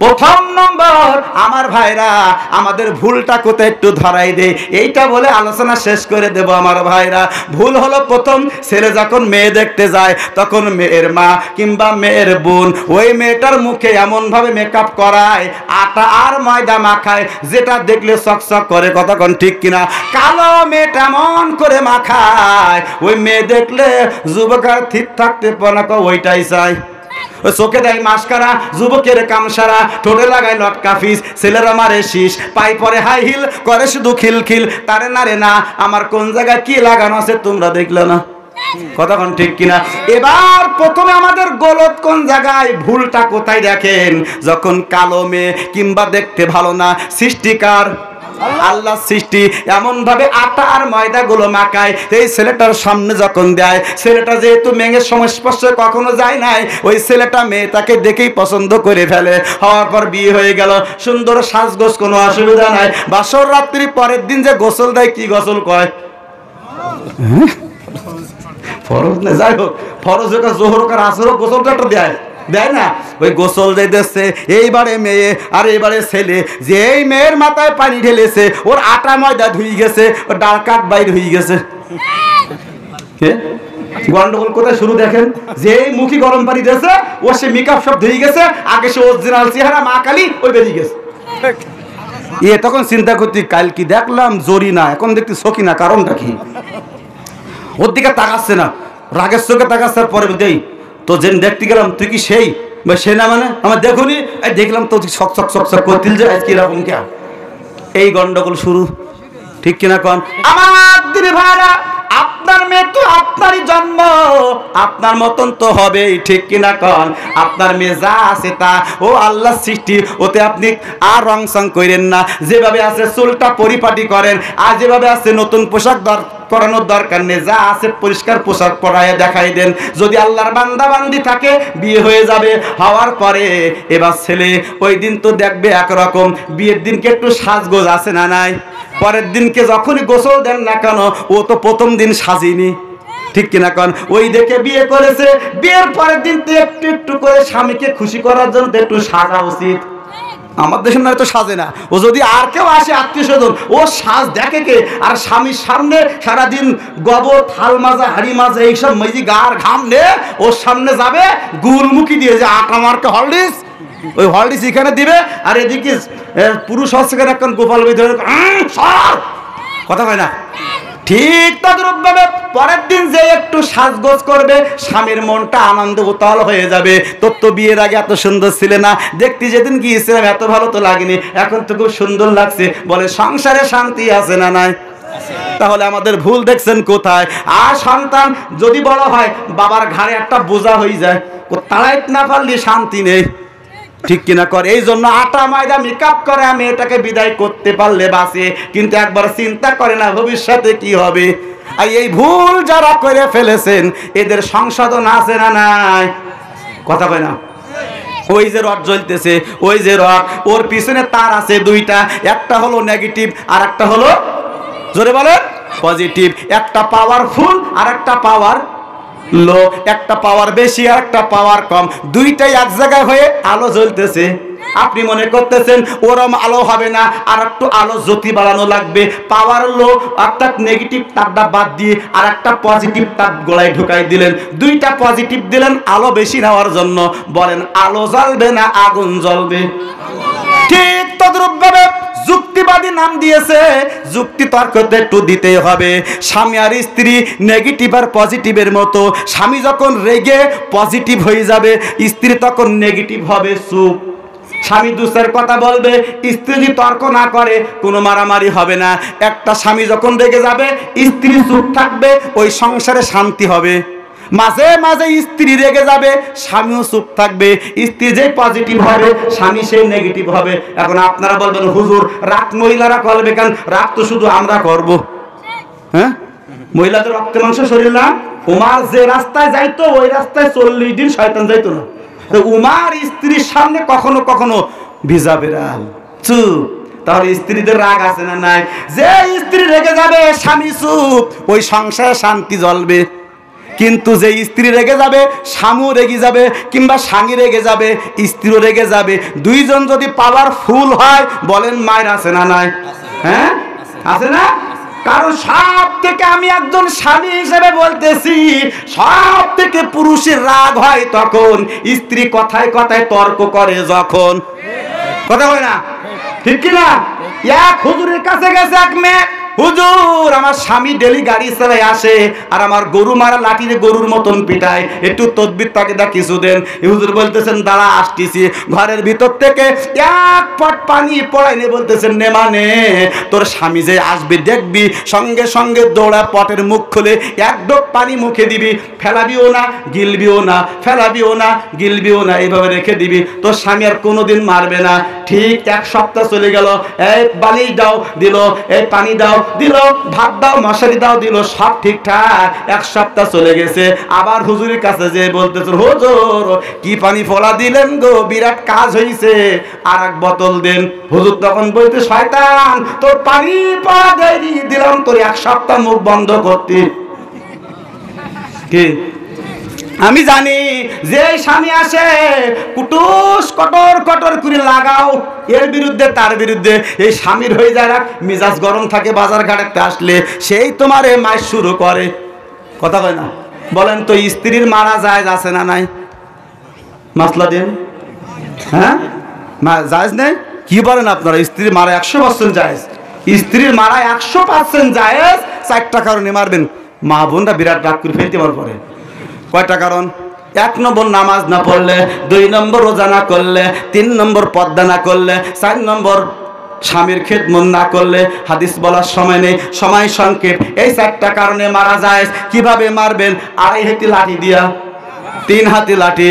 প্রথম নম্বর, আমার ভাইরা আমাদের ভুলটা কোথায় একটু ধরাই দে, এইটা বলে আলোচনা শেষ করে দেব। আমার ভাইরা, ভুল হলো প্রথম, ছেলে যখন মেয়ে দেখতে যায় তখন মেয়ের মা কিংবা মেয়ের বোন ওই মেয়েটার মুখে এমনভাবে মেকআপ করায়, আটা আর ময়দা মাখায়, যেটা দেখলে চকচক করে, কতক্ষণ ঠিক কিনা। কালো মেয়েটা এমন করে মাখায়, ওই মেয়ে দেখলে যুবকার ঠিক থাকতে পারে না, ওইটাই চাই। চোখে দেয় মাস্কারা, যুবকের কামসারা, ঠোঁটে লাগায় লটকা ফিস, ছেলেরা মারে শীষ, পাই পরে হাই হিল, করে শুধু খিলখিল, তারে না রে না, আমার কোন জায়গায় কি লাগানো আছে তোমরা দেখলে না, কতক্ষণ ঠিক কিনা। এবার প্রথমে আমাদের গলত কোন জায়গায়, ভুলটা কোথায় দেখেন, যখন কালো মেয়ে কিংবা দেখতে ভালো না, সৃষ্টিকার আল্লাহ সৃষ্টি এমন ভাবে আটা আর ময়দা গুলো মাখায়, এই ছেলেটার সামনে যখন দেয়, ছেলেটা যেহেতু মেয়ের সংস্পর্শে কখনো যায় নাই, ওই ছেলেটা মেয়েটাকে দেখেই পছন্দ করে ফেলে। হওয়ার পর বিয়ে হয়ে গেল, সুন্দর সাজগোজ, কোনো অসুবিধা নাই। বাসর রাত্রি পরের দিন যে গোসল দেয়, কি গোসল কয়, ফরজ না, যাই হোক, ফরজ হোক জোহর হোক আসর হোক, গোসলটা দেয়, দেয় না, ওই গোসল দিতেছে। এইবারে মেয়ে আর এইবারে ছেলে, যে এই মেয়ের মাথায় পানি ঢেলেছে, ওর আটা ময়দা ধুই গেছে, ওর ডাল কাঠ বাইর হয়ে গেছে। গন্ডগোল কোথায় শুরু দেখেন, যে এই মুখি গরম পানি দিয়েছে, ও সে মেকআপ সব ধুই গেছে, আগে সে অরিজিনাল চেহারা মা কালী ওই বেরিয়ে গেছে। এ তখন চিন্তা করতে, কাল কি দেখলাম জরি না, এখন দেখতে সখী না, কারণটা কি? ওর দিকে তাকাচ্ছে না, রাগের চোখে তাকাচ্ছে। পরে দেই তো যেন দেখতে গেলাম, তুই কি সেই সে না, মানে আমার দেখুনি, দেখলাম তো শক শক শক শক করতিল যে আজকে এরকম কে, এই গন্ডগোল শুরু, ঠিক কিনা কন আমার দিদি ভাইরা। আপনার মেয়ে তো আপনারই জন্ম, আপনার মতন তো হবেই, ঠিক কিনা কন। আপনার মেয়ে যা আছে তা ও আল্লাহ সৃষ্টি, ওতে আপনি আর রং সং করেন না। যেভাবে আছে চুলটা পরিপাটি করেন, আর যেভাবে আছে নতুন পোশাক করানোর দরকার নেই, যা আছে পরিষ্কার পোশাক পরায় দেখাই দেন। যদি আল্লাহর বান্দা বান্দি থাকে, বিয়ে হয়ে যাবে। হওয়ার পরে এবার ছেলে ওই দিন তো দেখবে একরকম, বিয়ের দিনকে একটু সাজগোজ আছে না নাই, পরের দিনকে যখনই গোসল দেন না কেন, ও তো প্রথম দিন সাজিনি, ঠিক কিনা কন। ওই দেখে বিয়ে করেছে, বিয়ের পরের দিন তো একটু একটু করে স্বামীকে খুশি করার জন্য একটু সাজা উচিত। আমার দেশের নয় তো সাজে না, ও যদি আর কেউ আসে আত্মীয় স্বজন, ও সাজ দেখে কে, আর স্বামীর সামনে সারাদিন গোবর থাল মাজা হাড়ি মাজা এইসব মেজি গার ঘাম নে, ওর সামনে যাবে গুলমুখী দিয়ে, যে আটা মার্কে হলডিস, ওই হলডিস এখানে দিবে, আর এদিকে পুরুষ হচ্ছে এখন গোপাল ধরে কথা হয় না। ঠিক তদ্রূপভাবে পরের দিন যে একটু সাজগোজ করবে, স্বামীর মনটা আনন্দ উতাল হয়ে যাবে। তোর তো বিয়ের আগে এত সুন্দর ছিলে না, দেখতে যেদিন গিয়েছিলাম এত ভালো তো লাগেনি, এখন তো খুব সুন্দর লাগছে। বলে সংসারে শান্তি আছে না নাই? তাহলে আমাদের ভুল দেখছেন কোথায়? আর সন্তান যদি বড় হয় বাবার ঘাড়ে একটা বোঝা হয়ে যায়, তাড়াইতে না পারলে শান্তি নেই, ঠিক কিনা করে? এই জন্য আটা ময়দা মেকআপ করে আমি এটাকে বিদায় করতে পারলে বাঁচে, কিন্তু একবার চিন্তা করে না ভবিষ্যতে কি হবে। আর এই ভুল যারা করে ফেলেছেন এদের সংশোধন আছে না নাই? কথা কয় না? ওই যে রড জ্বলতেছে, ওই যে রড, ওর পিছনে তার আছে দুইটা, একটা হলো নেগেটিভ আর একটা হলো, জোরে বলে, পজিটিভ। একটা পাওয়ারফুল আর একটা পাওয়ার লো, একটা পাওয়ার বেশি আর একটা পাওয়ার কম, দুইটাই এক জায়গায় হয়ে আলো জ্বলতেছে। আপনি মনে করতেছেন ওরম আলো হবে না, আর একটু আলো জ্যোতি বাড়ানো লাগবে, পাওয়ার লো, অর্থাৎ নেগেটিভ তারটা বাদ দিয়ে আর একটা পজিটিভ তার গোড়ায় ঢুকাই দিলেন, দুইটা পজিটিভ দিলেন আলো বেশি নেওয়ার জন্য। বলেন আলো জ্বলবে না আগুন জ্বলবে? ঠিক তদ্রূপভাবে যুক্তিবাদী নাম দিয়েছে, যুক্তি তর্কতে একটু দিতে হবে। স্বামী আর স্ত্রী নেগেটিভ আর পজিটিভের মতো, স্বামী যখন রেগে পজিটিভ হয়ে যাবে, স্ত্রী তখন নেগেটিভ হবে, চুপ। স্বামী দুসের কথা বলবে, স্ত্রী যদি তর্ক না করে কোনো মারামারি হবে না। একটা স্বামী যখন রেগে যাবে স্ত্রী চুপ থাকবে, ওই সংসারে শান্তি হবে। মাঝে মাঝে স্ত্রী রেগে যাবে, স্বামীও চুপ থাকবে, স্ত্রী যে পজিটিভ হবে স্বামী সেই নেগেটিভ হবে। এখন আপনারা বলবেন হুজুর রাগ মহিলারা করবে কেন? রাগ তো শুধু আমরা করব। হ্যাঁ, মহিলাদের রক্ত মাংস শরীর না। উমার যে রাস্তায় যাইতো ওই রাস্তায় 40 দিন শয়তান যাইতো না। উমার স্ত্রীর সামনে কখনো কখনো ভিজা বেড়াল, চুপ। তাহলে স্ত্রীদের রাগ আছে না নাই? যে স্ত্রী রেগে যাবে স্বামী চুপ, ওই সংসারে শান্তি জ্বলবে। কিন্তু যে স্ত্রী রেগে যাবে স্বামীও রেগে যাবে, কিংবা স্বামী রেগে যাবে স্ত্রীও রেগে যাবে, দুইজন যদি পাওয়ারফুল হয়, বলেন মায়ের আছে না নাই? হ্যাঁ, আছে না? কারণ সব থেকে আমি একজন স্বামী হিসেবে বলতেছি, সব থেকে পুরুষের রাগ হয় তখন স্ত্রী কথায় কথায় তর্ক করে যখন। কথা হয় না? ঠিক কিনা? এক হুজুরের কাছে গেছে এক মেয়ে, হুজুর আমার স্বামী ডেলি গাড়ি চালায় আসে আর আমার গরু মারা লাঠিতে গরুর মতন পিটায়, একটু তদবির তাকে দা কিছু দেন। হুজুর বলতেছেন দাঁড়া আসতেছি। ঘরের ভিতর থেকে এক পট পানি পড়াইনি, বলতেছেন নে মানে তোর স্বামী যে আসবে দেখবি, সঙ্গে সঙ্গে দৌড়া পটের মুখ খুলে এক ডোক পানি মুখে দিবি, ফেলাবিও না গিলবিও না, ফেলাবিও না গিলবিও না, এইভাবে রেখে দিবি, তোর স্বামী আর কোনোদিন মারবে না। ঠিক এক সপ্তাহ চলে গেল, এই বালিশ দাও দিল, এই পানি দাও দিল, ভাত দাও মশারি দাও দিল, সব ঠিকঠাক। এক সপ্তাহ চলে গেছে, আবার হুজুরের কাছে যে বলতেছেন হুজুর কি পানি ফলা দিলেন গো, বিরাট কাজ হয়েছে, আর এক বোতল দেন। হুজুর তখন বলতে শয়তান তোর পানি পড়া দিয়ে দিলাম তোর এক সপ্তাহ মুখ বন্ধ করতে। কি আমি জানি যে স্বামী আসে কুটুস কটর কটর করে লাগাও এর বিরুদ্ধে তার বিরুদ্ধে, এই স্বামীর হয়ে যায় রাখ, মিজাজ গরম থাকে, বাজার ঘাটে আসলে সেই তোমার এ মাস শুরু করে। কথা হয় না? বলেন তো স্ত্রীর মারা যায় আছে না নাই? মাসলা দিন। হ্যাঁ, জায়েজ নেই? কি বলেন আপনারা? স্ত্রীর মারা 100% জায়েজ, স্ত্রীর মারা 100% জায়েজ। 4টা কারণে মারবেন। মা বোনরা বিরাট রাগ করে ফেলতে পার পরে। কয়টা কারণ? 1 নম্বর নামাজ না পড়লে, 2 নম্বর রোজা না করলে, 3 নম্বর পর্দা না করলে, 4 নম্বর স্বামীর খেদমত না করলে। হাদিস বলার সময় নেই, সময় সংক্ষেপ। এই 4টা কারণে মারা যায়। কিভাবে মারবেন? 2.5 হাতি লাঠি দিয়া, 3 হাতি লাঠি।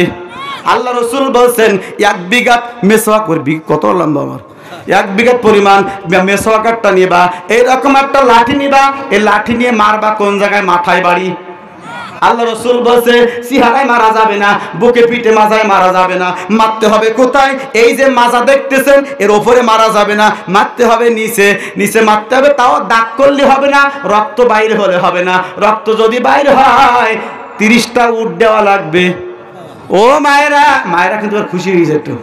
আল্লাহ রসুল বলছেন 1 বিঘা মেসওয়াক করবি, কত লম্বা আমার, 1 বিঘা পরিমাণ মেসওয়াক একটা নিবা, এইরকম একটা লাঠি নিবা, এই লাঠি নিয়ে মারবা কোন জায়গায়? মাথায় বাড়ি। আল্লাহ রসুল বলছে চেহারায় মারা যাবে না, বুকে পিঠে মাজায় মারা যাবে না, মারতে হবে কোথায়? এই যে মাজা দেখতেছেন এর ওপরে মারা যাবে না, মারতে হবে নিচে, নিচে মারতে হবে, তাও দাগ করলে হবে না, রক্ত বাইরে হলে হবে না। রক্ত যদি বাইরে হয় 30টা উট দেওয়া লাগবে। ও মায়েরা, মায়েরা কিন্তু খুশি হয়েছে একটু,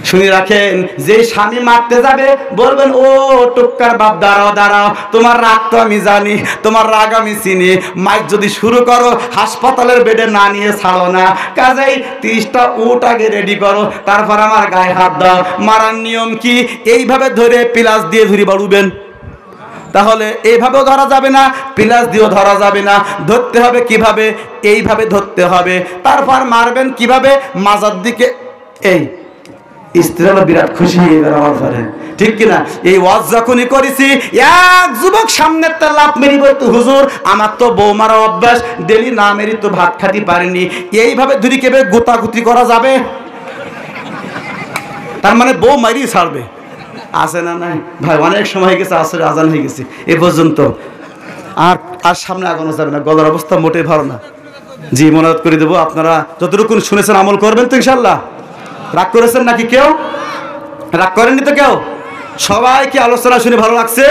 শুনে রাখেন। যে স্বামী মারতে যাবে বলবেন ও টুক্কার বাপ দাঁড়াও দাঁড়াও, তোমার রাগ তো আমি জানি, তোমার রাগ আমি চিনি, মাইক যদি শুরু করো হাসপাতালের বেডে না নিয়ে ছাড়ো না, কাজেই 30টা উট আগে রেডি করো, তারপর আমার গায়ে হাত দাও। মারার নিয়ম কি? এইভাবে ধরে পিলাস দিয়ে ধরে বাড়ুবেন। তাহলে এইভাবেও ধরা যাবে না, পিলাস দিয়েও ধরা যাবে না। ধরতে হবে কিভাবে? এইভাবে ধরতে হবে। তারপর মারবেন কিভাবে? মাজার দিকে, স্ত্রী হলো বিরাট খুশি এবার আমার পরে, ঠিক কিনা? এই ওয়াজ যখনই করেছি এক যুবক সামনে তার লাভ মেরি বলতো, হুজুর আমার তো বৌমারা অভ্যাস, ডেলি না মেরি তো ভাত খাতে পারিনি। এইভাবে ধরি কেবে গোতাগুতি করা যাবে? তার মানে বউ মারি ছাড়বে, আছে না নাই ভাই? অনেক সময় হয়ে গেছে, আসরে আজান হয়ে গেছে, এ পর্যন্ত আর আর সামনে আগানো যাবে না, গলার অবস্থা মোটেই ভালো না। জি, মনোনীত করে দেবো, আপনারা যতটুকু শুনেছেন আমল করবেন তো ইনশাল্লাহ? রাগ করেছেন নাকি কেউ? রাগ করেননি তো কেউ? সবাইকে আলোচনা শুনে ভালো লাগছে?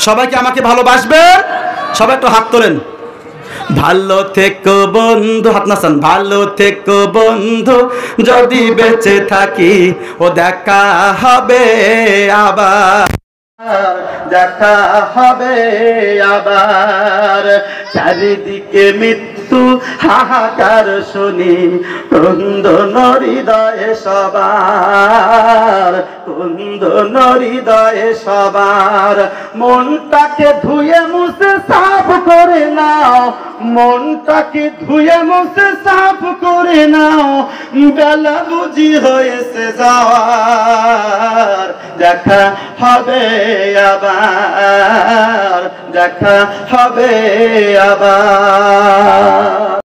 সবাইকে আমাকে ভালোবাসবে? সবাই একটু হাত তোলেন। ভালো থেকো বন্ধু, হাত নাচান। ভালো থেকো বন্ধু, যদি বেঁচে থাকি ও দেখা হবে আবার, দেখা হবে আবার। চারিদিকে মৃত্যু হাহাকার শুনি, ক্রন্দন হৃদয়ে সবার, ক্রন্দন হৃদয়ে সবার। মনটাকে ধুয়ে মুছে সাফ করে নাও, মনটাকে ধুয়ে মুছে সাফ করে নাও, বেলা বুঝি হয়েছে যাওয়ার। দেখা হবে আবার, দেখা হবে আবার।